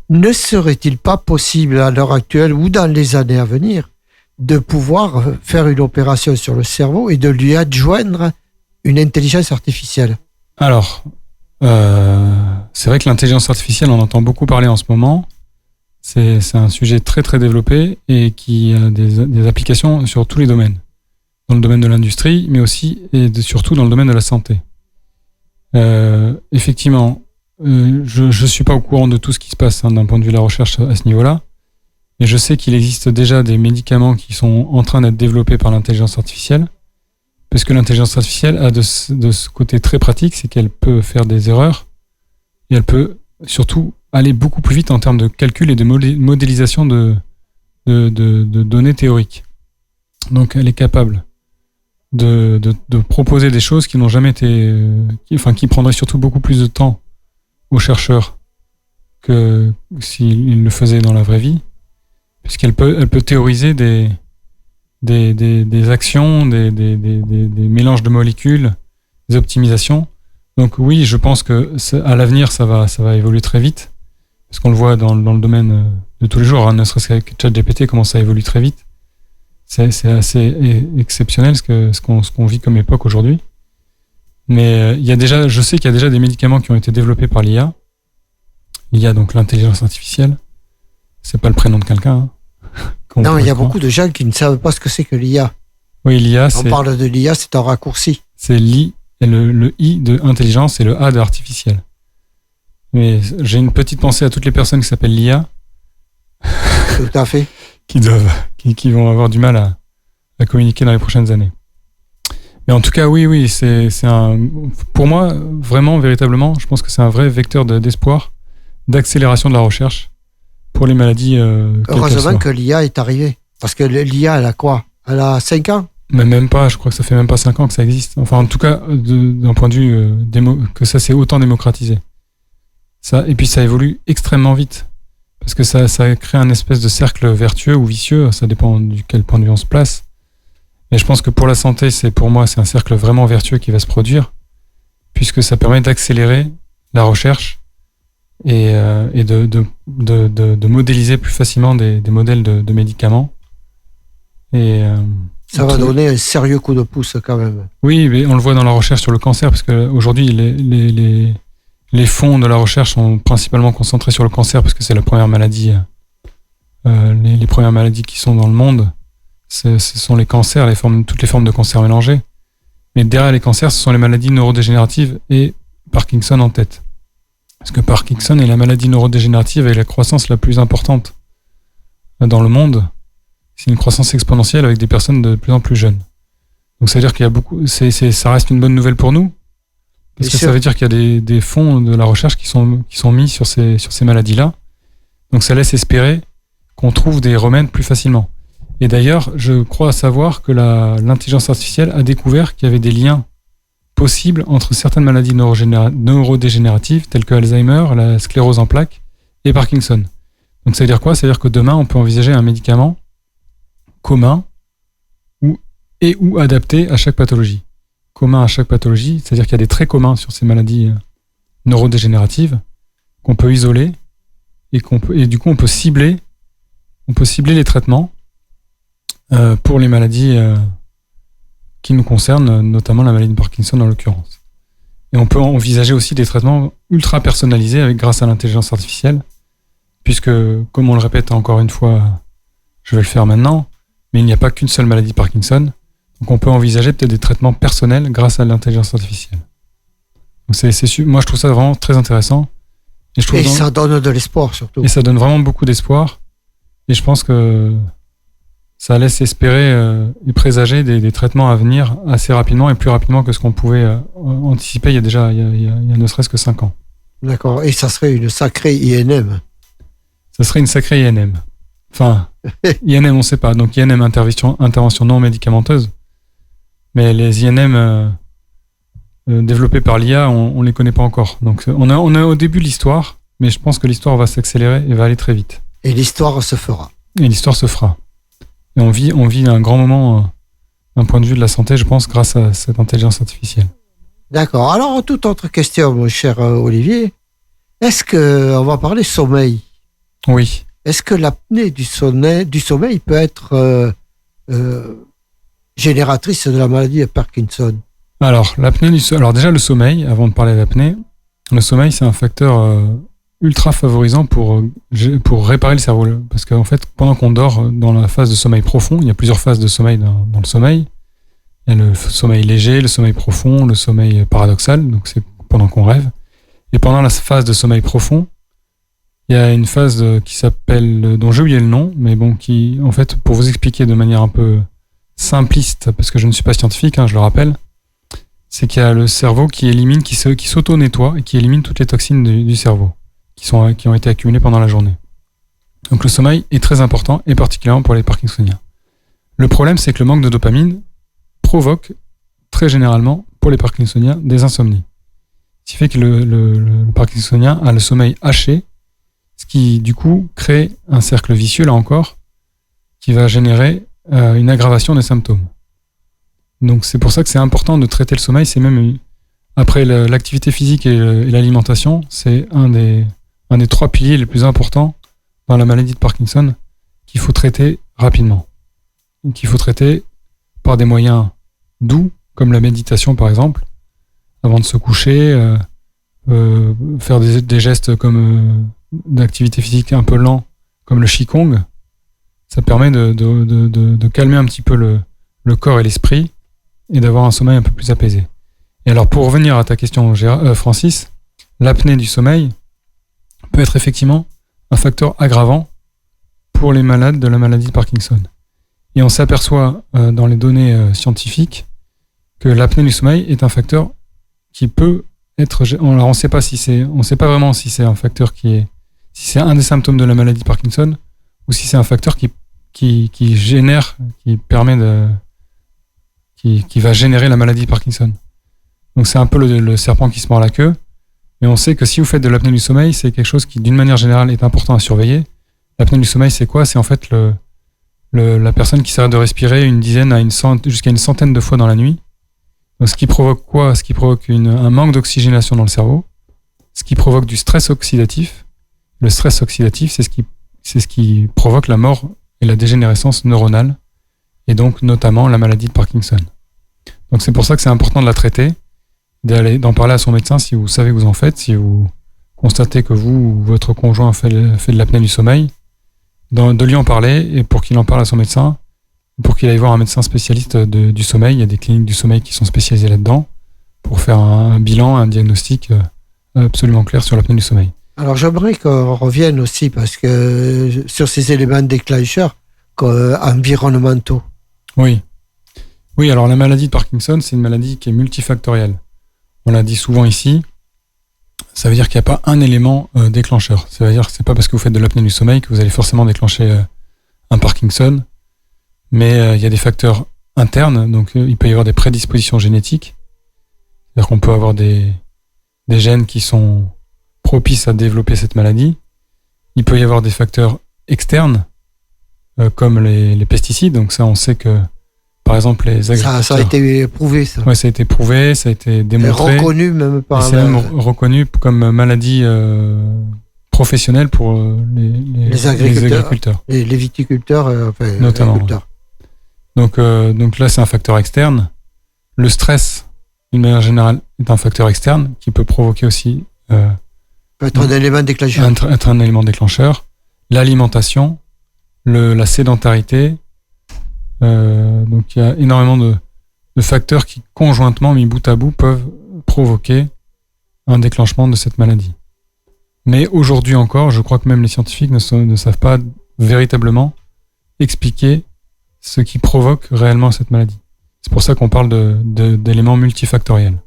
ne serait-il pas possible à l'heure actuelle ou dans les années à venir de pouvoir faire une opération sur le cerveau et de lui adjoindre une intelligence artificielle? Alors, c'est vrai que l'intelligence artificielle, on entend beaucoup parler en ce moment. C'est un sujet très très développé et qui a des applications sur tous les domaines. Dans le domaine de l'industrie, mais aussi et surtout dans le domaine de la santé. Effectivement, je suis pas au courant de tout ce qui se passe d'un point de vue de la recherche à ce niveau-là, mais je sais qu'il existe déjà des médicaments qui sont en train d'être développés par l'intelligence artificielle, parce que l'intelligence artificielle a de ce côté très pratique, c'est qu'elle peut faire des erreurs, et elle peut surtout aller beaucoup plus vite en termes de calcul et de modélisation de données théoriques. Donc elle est capable de proposer des choses qui n'ont jamais été... qui prendraient surtout beaucoup plus de temps aux chercheurs que s'ils le faisaient dans la vraie vie, puisqu'elle peut théoriser des actions, des mélanges de molécules, des optimisations. Donc oui, je pense que à l'avenir, ça va évoluer très vite. parce qu'on le voit dans le domaine de tous les jours, hein, ne serait-ce qu'avec ChatGPT, comment ça évolue très vite. C'est assez exceptionnel ce qu'on vit comme époque aujourd'hui. Mais je sais qu'il y a déjà des médicaments qui ont été développés par l'IA. L'IA, donc l'intelligence artificielle. C'est pas le prénom de quelqu'un. Hein, non, il y a beaucoup de gens qui ne savent pas ce que c'est que l'IA. Oui, l'IA, On parle de l'IA, c'est un raccourci. C'est l'I, le I de intelligence et le A de artificiel. Mais j'ai une petite pensée à toutes les personnes qui s'appellent l'IA. Tout à fait. qui vont avoir du mal à communiquer dans les prochaines années. Mais en tout cas, oui, c'est pour moi, vraiment, véritablement, je pense que c'est un vrai vecteur d'espoir, d'accélération de la recherche pour les maladies. Heureusement que l'IA est arrivée. Parce que l'IA, elle a quoi? Elle a 5 ans? Mais même pas, je crois que ça fait même pas 5 ans que ça existe. Enfin, en tout cas, d'un point de vue que ça s'est autant démocratisé. Et puis ça évolue extrêmement vite. Parce que ça crée un espèce de cercle vertueux ou vicieux, ça dépend du quel point de vue on se place. Mais je pense que pour la santé, pour moi, c'est un cercle vraiment vertueux qui va se produire, puisque ça permet d'accélérer la recherche et de modéliser plus facilement des modèles de médicaments. Et ça va donner un sérieux coup de pouce quand même. Oui, mais on le voit dans la recherche sur le cancer, parce qu'aujourd'hui, les fonds de la recherche sont principalement concentrés sur le cancer, parce que c'est la première maladie, les premières maladies qui sont dans le monde. Ce sont les cancers, toutes les formes de cancer mélangées. Mais derrière les cancers, ce sont les maladies neurodégénératives et Parkinson en tête. Parce que Parkinson est la maladie neurodégénérative avec la croissance la plus importante dans le monde. C'est une croissance exponentielle avec des personnes de plus en plus jeunes. Donc ça veut dire qu'il y a beaucoup. Ça reste une bonne nouvelle pour nous. Parce que ça veut dire qu'il y a des fonds de la recherche qui sont mis sur ces maladies-là. Donc ça laisse espérer qu'on trouve des remèdes plus facilement. Et d'ailleurs, je crois savoir que l'intelligence artificielle a découvert qu'il y avait des liens possibles entre certaines maladies neurodégénératives telles que Alzheimer, la sclérose en plaques et Parkinson. Donc ça veut dire quoi? Ça veut dire que demain, on peut envisager un médicament commun ou adapté à chaque pathologie. Commun à chaque pathologie, c'est-à-dire qu'il y a des traits communs sur ces maladies neurodégénératives qu'on peut isoler et du coup on peut cibler les traitements pour les maladies qui nous concernent, notamment la maladie de Parkinson en l'occurrence. Et on peut envisager aussi des traitements ultra personnalisés grâce à l'intelligence artificielle, puisque, comme on le répète encore une fois, je vais le faire maintenant, mais il n'y a pas qu'une seule maladie Parkinson, donc on peut envisager peut-être des traitements personnels grâce à l'intelligence artificielle. Donc moi je trouve ça vraiment très intéressant. Et ça donne de l'espoir surtout. Et ça donne vraiment beaucoup d'espoir, et je pense que ça laisse espérer et présager des traitements à venir assez rapidement et plus rapidement que ce qu'on pouvait anticiper il y a ne serait-ce que 5 ans. D'accord, et ça serait une sacrée INM. Ça serait une sacrée INM. Enfin, INM on ne sait pas. Donc INM, intervention non médicamenteuse. Mais les INM développés par l'IA, on ne les connaît pas encore. Donc on est au début de l'histoire, mais je pense que l'histoire va s'accélérer et va aller très vite. Et l'histoire se fera. Et l'histoire se fera. Et on vit un grand moment d'un point de vue de la santé, je pense, grâce à cette intelligence artificielle. D'accord. Alors, toute autre question, mon cher Olivier. Est-ce qu'on va parler sommeil? Oui. Est-ce que l'apnée du sommeil peut être génératrice de la maladie de Parkinson? Alors, alors déjà, le sommeil, avant de parler d'apnée, le sommeil, c'est un facteur ultra favorisant pour réparer le cerveau. Parce qu'en fait, pendant qu'on dort dans la phase de sommeil profond, il y a plusieurs phases de sommeil dans le sommeil. Il y a le sommeil léger, le sommeil profond, le sommeil paradoxal, donc c'est pendant qu'on rêve. Et pendant la phase de sommeil profond, il y a une phase qui s'appelle, dont j'ai oublié le nom, mais bon, qui, en fait, pour vous expliquer de manière un peu simpliste, parce que je ne suis pas scientifique, je le rappelle, c'est qu'il y a le cerveau qui s'auto-nettoie et qui élimine toutes les toxines du cerveau qui ont été accumulées pendant la journée. Donc le sommeil est très important, et particulièrement pour les Parkinsoniens. Le problème, c'est que le manque de dopamine provoque, très généralement, pour les Parkinsoniens, des insomnies. Ce qui fait que le Parkinsonien a le sommeil haché, ce qui, du coup, crée un cercle vicieux, là encore, qui va générer une aggravation des symptômes. Donc c'est pour ça que c'est important de traiter le sommeil. C'est même, après l'activité physique et l'alimentation, c'est un un des 3 piliers les plus importants dans la maladie de Parkinson qu'il faut traiter rapidement. Qu'il faut traiter par des moyens doux, comme la méditation par exemple, avant de se coucher, faire des gestes comme d'activité physique un peu lent, comme le Qigong. Ça permet de calmer un petit peu le corps et l'esprit et d'avoir un sommeil un peu plus apaisé. Et alors, pour revenir à ta question, Francis, l'apnée du sommeil peut être effectivement un facteur aggravant pour les malades de la maladie de Parkinson. Et on s'aperçoit dans les données scientifiques que l'apnée du sommeil est un facteur qui peut être... Alors, on ne sait pas vraiment si c'est un facteur si c'est un des symptômes de la maladie de Parkinson ou si c'est un facteur qui génère, qui va générer la maladie de Parkinson. Donc c'est un peu le serpent qui se mord la queue. Mais on sait que si vous faites de l'apnée du sommeil, c'est quelque chose qui, d'une manière générale, est important à surveiller. L'apnée du sommeil, c'est quoi ? C'est en fait la personne qui s'arrête de respirer jusqu'à une centaine de fois dans la nuit. Donc ce qui provoque quoi ? Ce qui provoque un manque d'oxygénation dans le cerveau, ce qui provoque du stress oxydatif. Le stress oxydatif, c'est ce qui provoque la mort et la dégénérescence neuronale, et donc notamment la maladie de Parkinson. Donc c'est pour ça que c'est important de la traiter, d'en parler à son médecin si vous savez que vous en faites, si vous constatez que vous ou votre conjoint fait de l'apnée du sommeil, de lui en parler, et pour qu'il en parle à son médecin, pour qu'il aille voir un médecin spécialiste du sommeil. Il y a des cliniques du sommeil qui sont spécialisées là-dedans, pour faire un bilan, un diagnostic absolument clair sur l'apnée du sommeil. Alors j'aimerais qu'on revienne aussi parce que sur ces éléments déclencheurs environnementaux. Oui, alors la maladie de Parkinson, c'est une maladie qui est multifactorielle. On l'a dit souvent ici, ça veut dire qu'il n'y a pas un élément déclencheur. Ça veut dire que c'est pas parce que vous faites de l'apnée du sommeil que vous allez forcément déclencher un Parkinson, mais il y a des facteurs internes, donc il peut y avoir des prédispositions génétiques. C'est-à-dire qu'on peut avoir des gènes qui sont propices à développer cette maladie. Il peut y avoir des facteurs externes, comme les pesticides. Donc ça, on sait que, par exemple, les agriculteurs... Ça a été prouvé, ça. Ouais, ça a été prouvé, ça a été démontré. Et reconnu même par... C'est même reconnu comme maladie professionnelle pour les agriculteurs. Et les viticulteurs, notamment. Les agriculteurs. Donc là, c'est un facteur externe. Le stress, d'une manière générale, est un facteur externe qui peut provoquer aussi... peut être un élément déclencheur. Être un élément déclencheur. L'alimentation, la sédentarité. Donc il y a énormément de facteurs qui, conjointement, mis bout à bout, peuvent provoquer un déclenchement de cette maladie. Mais aujourd'hui encore, je crois que même les scientifiques ne savent pas véritablement expliquer ce qui provoque réellement cette maladie. C'est pour ça qu'on parle d'éléments multifactoriels.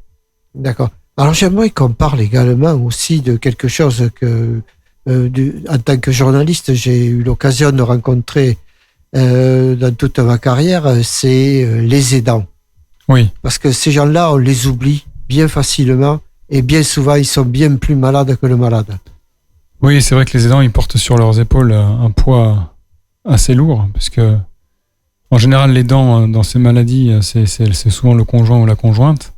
D'accord. Alors j'aimerais qu'on parle également aussi de quelque chose que, en tant que journaliste, j'ai eu l'occasion de rencontrer dans toute ma carrière, c'est les aidants. Oui. Parce que ces gens-là, on les oublie bien facilement et bien souvent, ils sont bien plus malades que le malade. Oui, c'est vrai que les aidants, ils portent sur leurs épaules un poids assez lourd, parce que en général, l'aidant dans ces maladies, c'est souvent le conjoint ou la conjointe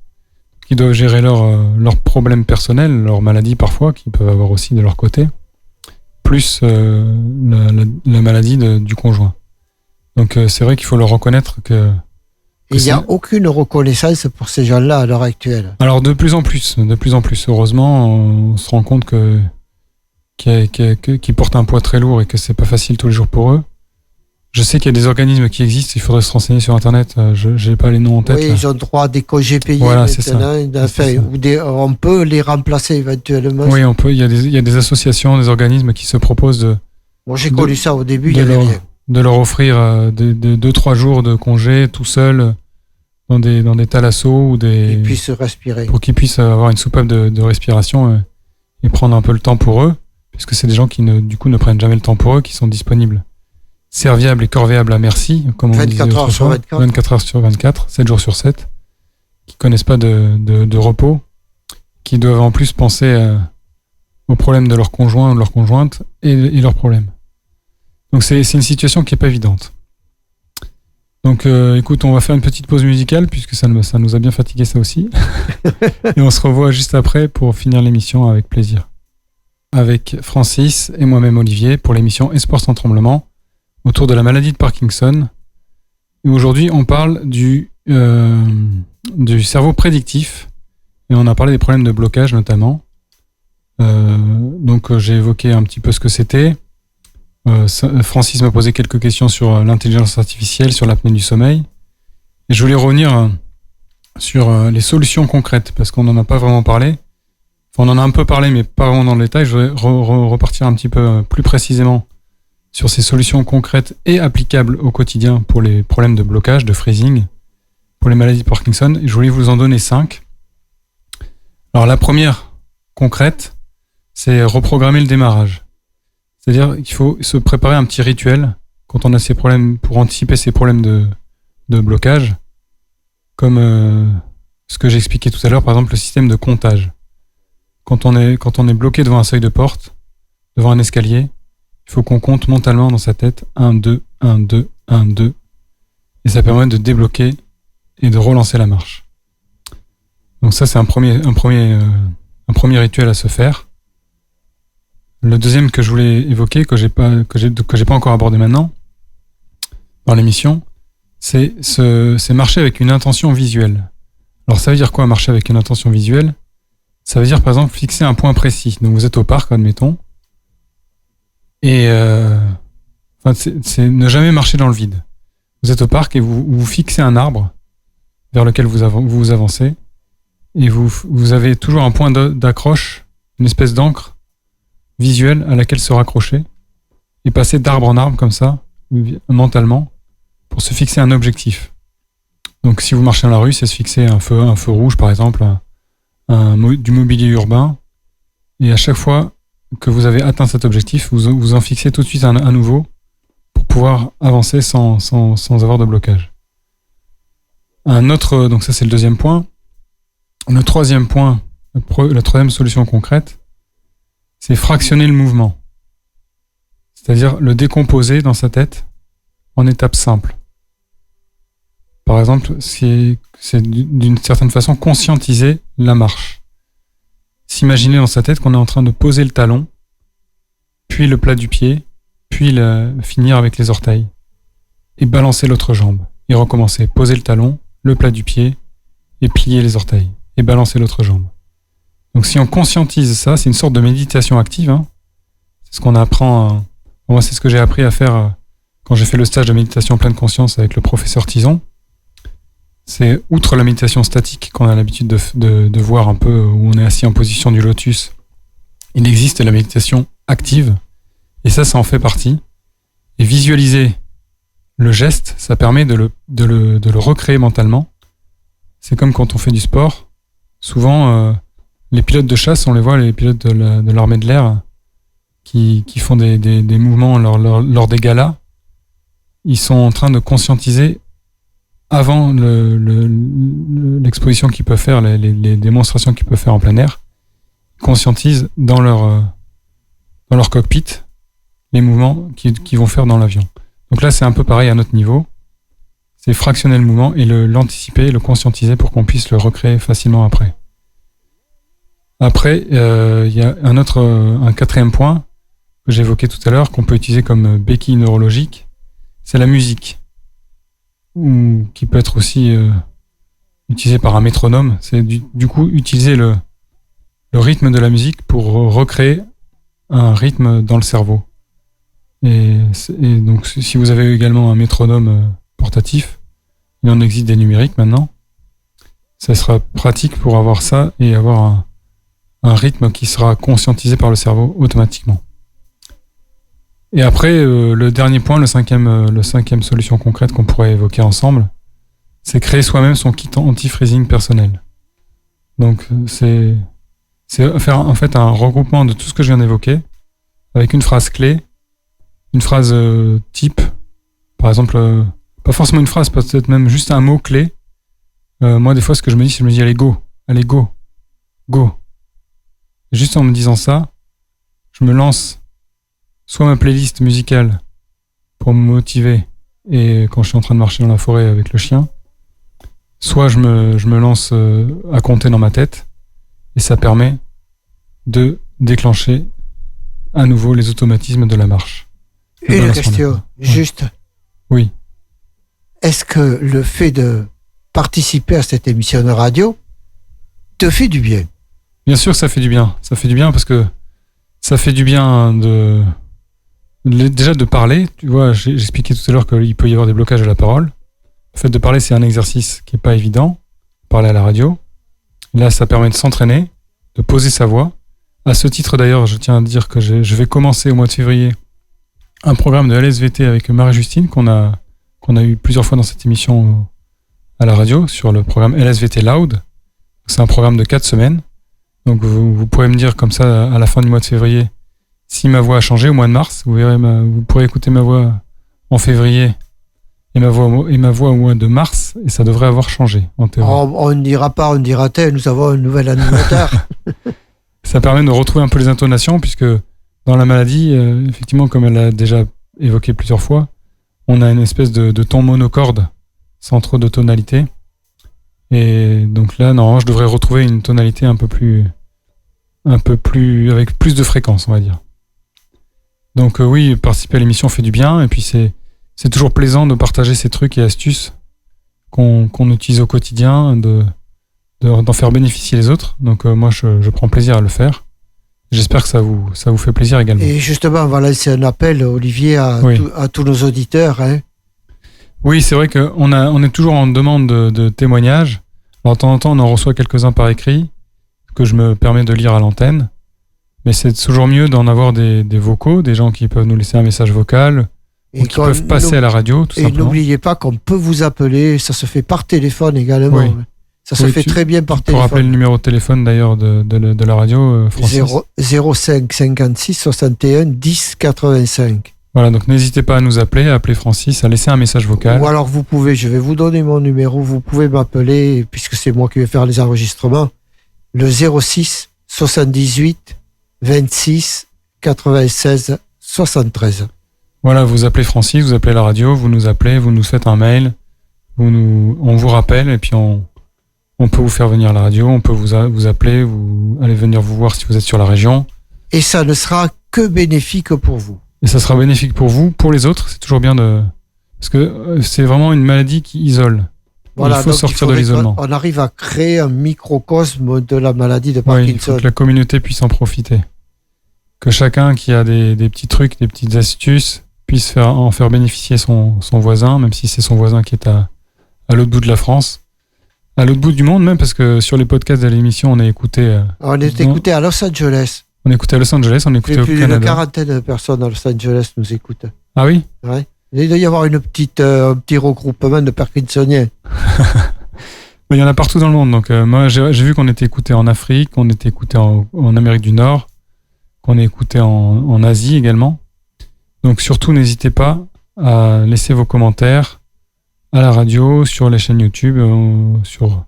qui doivent gérer leurs problèmes personnels, leurs maladies parfois, qu'ils peuvent avoir aussi de leur côté, plus la maladie du conjoint. Donc c'est vrai qu'il faut leur reconnaître que il n'y a aucune reconnaissance pour ces gens-là à l'heure actuelle. Alors de plus en plus, heureusement, on se rend compte qu'ils portent un poids très lourd et que c'est pas facile tous les jours pour eux. Je sais qu'il y a des organismes qui existent, il faudrait se renseigner sur Internet, je n'ai pas les noms en tête. Oui, là. ils ont droit à des congés payés voilà, maintenant, on peut les remplacer éventuellement. Oui, on peut. Il y a des associations, des organismes qui se proposent Moi j'ai connu ça au début, il n'y avait rien. De leur offrir 2-3 jours de congé tout seul dans des thalassos ou qu'ils puissent respirer. Pour qu'ils puissent avoir une soupape de respiration et prendre un peu le temps pour eux, puisque c'est des gens qui ne prennent jamais le temps pour eux, qui sont disponibles. Serviables et corvéables à merci, comme on disait autrefois, 24 heures sur 24, 7 jours sur 7, qui connaissent pas de repos, qui doivent en plus penser aux problèmes de leur conjoint ou de leur conjointe et leurs problèmes. Donc c'est une situation qui est pas évidente. Donc écoute, on va faire une petite pause musicale puisque ça nous a bien fatigué ça aussi. Et on se revoit juste après pour finir l'émission avec plaisir. avec Francis et moi-même Olivier pour l'émission Espoir sans tremblement autour de la maladie de Parkinson. Et aujourd'hui, on parle du cerveau prédictif et on a parlé des problèmes de blocage notamment. Donc j'ai évoqué un petit peu ce que c'était. Francis m'a posé quelques questions sur l'intelligence artificielle, sur l'apnée du sommeil. Et je voulais revenir sur les solutions concrètes, parce qu'on n'en a pas vraiment parlé. Enfin, on en a un peu parlé, mais pas vraiment dans le détail. Je voudrais repartir un petit peu plus précisément sur ces solutions concrètes et applicables au quotidien pour les problèmes de blocage, de freezing, pour les maladies de Parkinson. Et je voulais vous en donner 5. Alors la première concrète, c'est reprogrammer le démarrage. C'est-à-dire qu'il faut se préparer un petit rituel quand on a ces problèmes, pour anticiper ces problèmes de blocage, comme ce que j'expliquais tout à l'heure, par exemple le système de comptage. Quand on est bloqué devant un seuil de porte, devant un escalier, il faut qu'on compte mentalement dans sa tête 1, 2, 1, 2, 1, 2. Et ça permet de débloquer et de relancer la marche. Donc ça, c'est un premier rituel à se faire. Le deuxième que je voulais évoquer, que j'ai pas encore abordé maintenant dans l'émission, c'est marcher avec une intention visuelle. Alors ça veut dire quoi, marcher avec une intention visuelle? Ça veut dire par exemple fixer un point précis. Donc vous êtes au parc, admettons, et c'est ne jamais marcher dans le vide. Vous êtes au parc et vous fixez un arbre vers lequel vous avancez, et vous avez toujours un point d'accroche, une espèce d'encre visuelle à laquelle se raccrocher et passer d'arbre en arbre comme ça, mentalement, pour se fixer un objectif. Donc si vous marchez dans la rue, c'est se fixer un feu rouge par exemple, du mobilier urbain, et à chaque fois que vous avez atteint cet objectif, vous en fixez tout de suite un nouveau pour pouvoir avancer sans avoir de blocage. Donc ça c'est le deuxième point. Le troisième point, la troisième solution concrète, c'est fractionner le mouvement. C'est-à-dire le décomposer dans sa tête en étapes simples. Par exemple, c'est d'une certaine façon conscientiser la marche. S'imaginer dans sa tête qu'on est en train de poser le talon, puis le plat du pied, puis finir avec les orteils. Et balancer l'autre jambe. Et recommencer. Poser le talon, le plat du pied, et plier les orteils. Et balancer l'autre jambe. Donc si on conscientise ça, c'est une sorte de méditation active. Hein. C'est ce qu'on apprend. Moi, c'est ce que j'ai appris à faire quand j'ai fait le stage de méditation pleine conscience avec le professeur Tison. C'est outre la méditation statique qu'on a l'habitude de voir un peu, où on est assis en position du lotus, il existe la méditation active, et ça en fait partie. Et visualiser le geste, ça permet de le recréer mentalement. C'est comme quand on fait du sport. Souvent, les pilotes de chasse, on les voit, les pilotes de l'armée de l'air, qui font des mouvements lors des galas. Ils sont en train de conscientiser avant l'exposition qu'ils peuvent faire, les démonstrations qu'ils peuvent faire en plein air. Ils conscientisent dans leur cockpit les mouvements qu'ils vont faire dans l'avion. Donc là, c'est un peu pareil à notre niveau. C'est fractionner le mouvement et l'anticiper, le conscientiser pour qu'on puisse le recréer facilement après. Après, il y a un quatrième point que j'évoquais tout à l'heure, qu'on peut utiliser comme béquille neurologique, c'est la musique, ou qui peut être aussi utilisé par un métronome. C'est du coup utiliser le rythme de la musique pour recréer un rythme dans le cerveau. Et donc si vous avez également un métronome portatif, il en existe des numériques maintenant, ça sera pratique pour avoir ça et avoir un rythme qui sera conscientisé par le cerveau automatiquement. Et après, le dernier point, le cinquième solution concrète qu'on pourrait évoquer ensemble, c'est créer soi-même son kit anti-freezing personnel. Donc c'est faire en fait un regroupement de tout ce que je viens d'évoquer avec une phrase clé, une phrase type, par exemple, pas forcément une phrase, peut-être même juste un mot clé. Moi, des fois, ce que je me dis, allez go. Juste en me disant ça, je me lance soit ma playlist musicale pour me motiver et quand je suis en train de marcher dans la forêt avec le chien, soit je me lance à compter dans ma tête et ça permet de déclencher à nouveau les automatismes de la marche. Une question, juste. Oui. Est-ce que le fait de participer à cette émission de radio te fait du bien? Bien sûr que ça fait du bien. Ça fait du bien parce que ça fait du bien déjà de parler. Tu vois, j'expliquais tout à l'heure qu'il peut y avoir des blocages à la parole. Le fait de parler, c'est un exercice qui n'est pas évident. Parler à la radio. Là, ça permet de s'entraîner, de poser sa voix. À ce titre, d'ailleurs, je tiens à dire que je vais commencer au mois de février un programme de LSVT avec Marie-Justine qu'on a eu plusieurs fois dans cette émission à la radio sur le programme LSVT Loud. C'est un programme de 4 semaines. Donc vous pourrez me dire comme ça à la fin du mois de février si ma voix a changé au mois de mars. Vous pourrez écouter ma voix en février et ma voix au mois de mars et ça devrait avoir changé en théorie. On ne dira pas, on dira nous avons un nouvel animateur. Ça permet de retrouver un peu les intonations puisque dans la maladie, effectivement, comme elle l'a déjà évoqué plusieurs fois, on a une espèce de ton monocorde sans trop de tonalité. Et donc là, normalement, je devrais retrouver une tonalité un peu plus, avec plus de fréquence, on va dire. Donc oui, participer à l'émission fait du bien, et puis c'est toujours plaisant de partager ces trucs et astuces qu'on utilise au quotidien, d'en faire bénéficier les autres. Donc moi, je prends plaisir à le faire. J'espère que ça vous fait plaisir également. Et justement, on va lancer un appel, Olivier, à tous nos auditeurs. Hein. Oui, c'est vrai qu'on est toujours en demande de témoignages. Alors, de temps en temps, on en reçoit quelques-uns par écrit, que je me permets de lire à l'antenne. Mais c'est toujours mieux d'en avoir des vocaux, des gens qui peuvent nous laisser un message vocal, ou qui peuvent passer à la radio, tout simplement. Et n'oubliez pas qu'on peut vous appeler, ça se fait par téléphone également. Oui. Ça se fait très bien par téléphone. Pour rappeler le numéro de téléphone d'ailleurs de la radio, Francis. 05 56 61 10 85. Voilà, donc n'hésitez pas à nous appeler, à appeler Francis, à laisser un message vocal. Ou alors vous pouvez, je vais vous donner mon numéro, vous pouvez m'appeler, puisque c'est moi qui vais faire les enregistrements, le 06 78 26 96 73. Voilà, vous appelez Francis, vous appelez la radio, vous nous appelez, vous nous faites un mail, on vous rappelle et puis on peut vous faire venir à la radio, on peut vous appeler, allez venir vous voir si vous êtes sur la région. Et ça ne sera que bénéfique pour vous. Et ça sera bénéfique pour vous, pour les autres. C'est toujours bien parce que c'est vraiment une maladie qui isole. Voilà, il faut sortir de l'isolement. On arrive à créer un microcosme de la maladie de Parkinson. Oui, il faut que la communauté puisse en profiter. Que chacun qui a des petits trucs, des petites astuces, puisse en faire bénéficier son voisin, même si c'est son voisin qui est à l'autre bout de la France. À l'autre bout du monde même, parce que sur les podcasts de l'émission, on est écouté... on est écouté à Los Angeles. On écoutait à Los Angeles, on écoutait au Canada. Plus d'une quarantaine de personnes à Los Angeles nous écoutent. Ah oui? Ouais. Il doit y avoir un petit regroupement de Parkinsoniens. Il y en a partout dans le monde. Donc moi, j'ai vu qu'on était écouté en Afrique, qu'on était écouté en Amérique du Nord, qu'on est écouté en Asie également. Donc surtout, n'hésitez pas à laisser vos commentaires à la radio, sur les chaînes YouTube, sur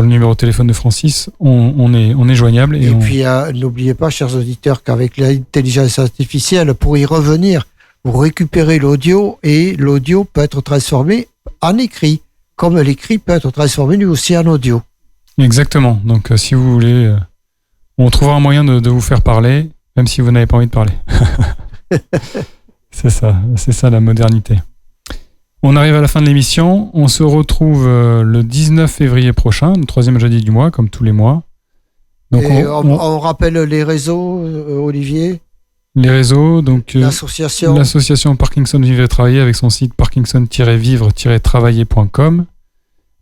le numéro de téléphone de Francis, on est joignable. Et puis, n'oubliez pas, chers auditeurs, qu'avec l'intelligence artificielle, pour y revenir, vous récupérez l'audio et l'audio peut être transformé en écrit, comme l'écrit peut être transformé lui aussi en audio. Exactement. Donc, si vous voulez, on trouvera un moyen de vous faire parler, même si vous n'avez pas envie de parler. C'est ça la modernité. On arrive à la fin de l'émission. On se retrouve le 19 février prochain, le 3e jeudi du mois, comme tous les mois. Donc on rappelle les réseaux, Olivier. Les réseaux, donc l'association Parkinson Vivre et Travailler avec son site parkinson-vivre-travailler.com.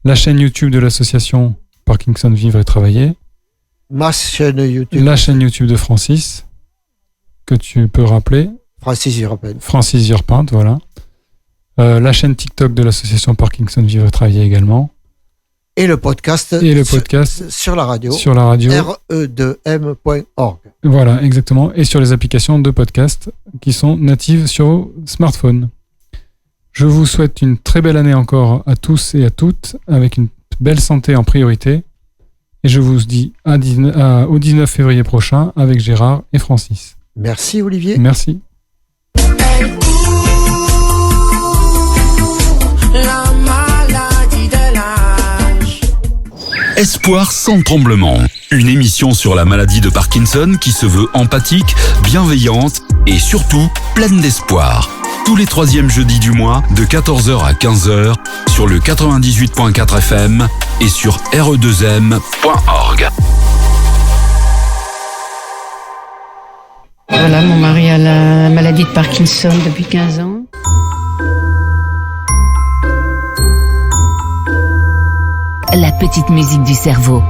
La chaîne YouTube de l'association Parkinson Vivre et Travailler. Ma chaîne YouTube. La chaîne YouTube de Francis, que tu peux rappeler. Francis Virpinte. Francis Virpinte, voilà. La chaîne TikTok de l'association Parkinson Vivre et Travailler également. Et le podcast. Sur la radio. Sur la radio. re2m.org. Voilà, exactement. Et sur les applications de podcast qui sont natives sur vos smartphones. Je vous souhaite une très belle année encore à tous et à toutes, avec une belle santé en priorité. Et je vous dis au 19 février prochain avec Gérard et Francis. Merci Olivier. Merci. Espoir sans tremblement. Une émission sur la maladie de Parkinson qui se veut empathique, bienveillante et surtout pleine d'espoir. Tous les troisièmes jeudis du mois de 14h à 15h sur le 98.4 FM et sur re2m.org. Voilà, mon mari a la maladie de Parkinson depuis 15 ans. La petite musique du cerveau.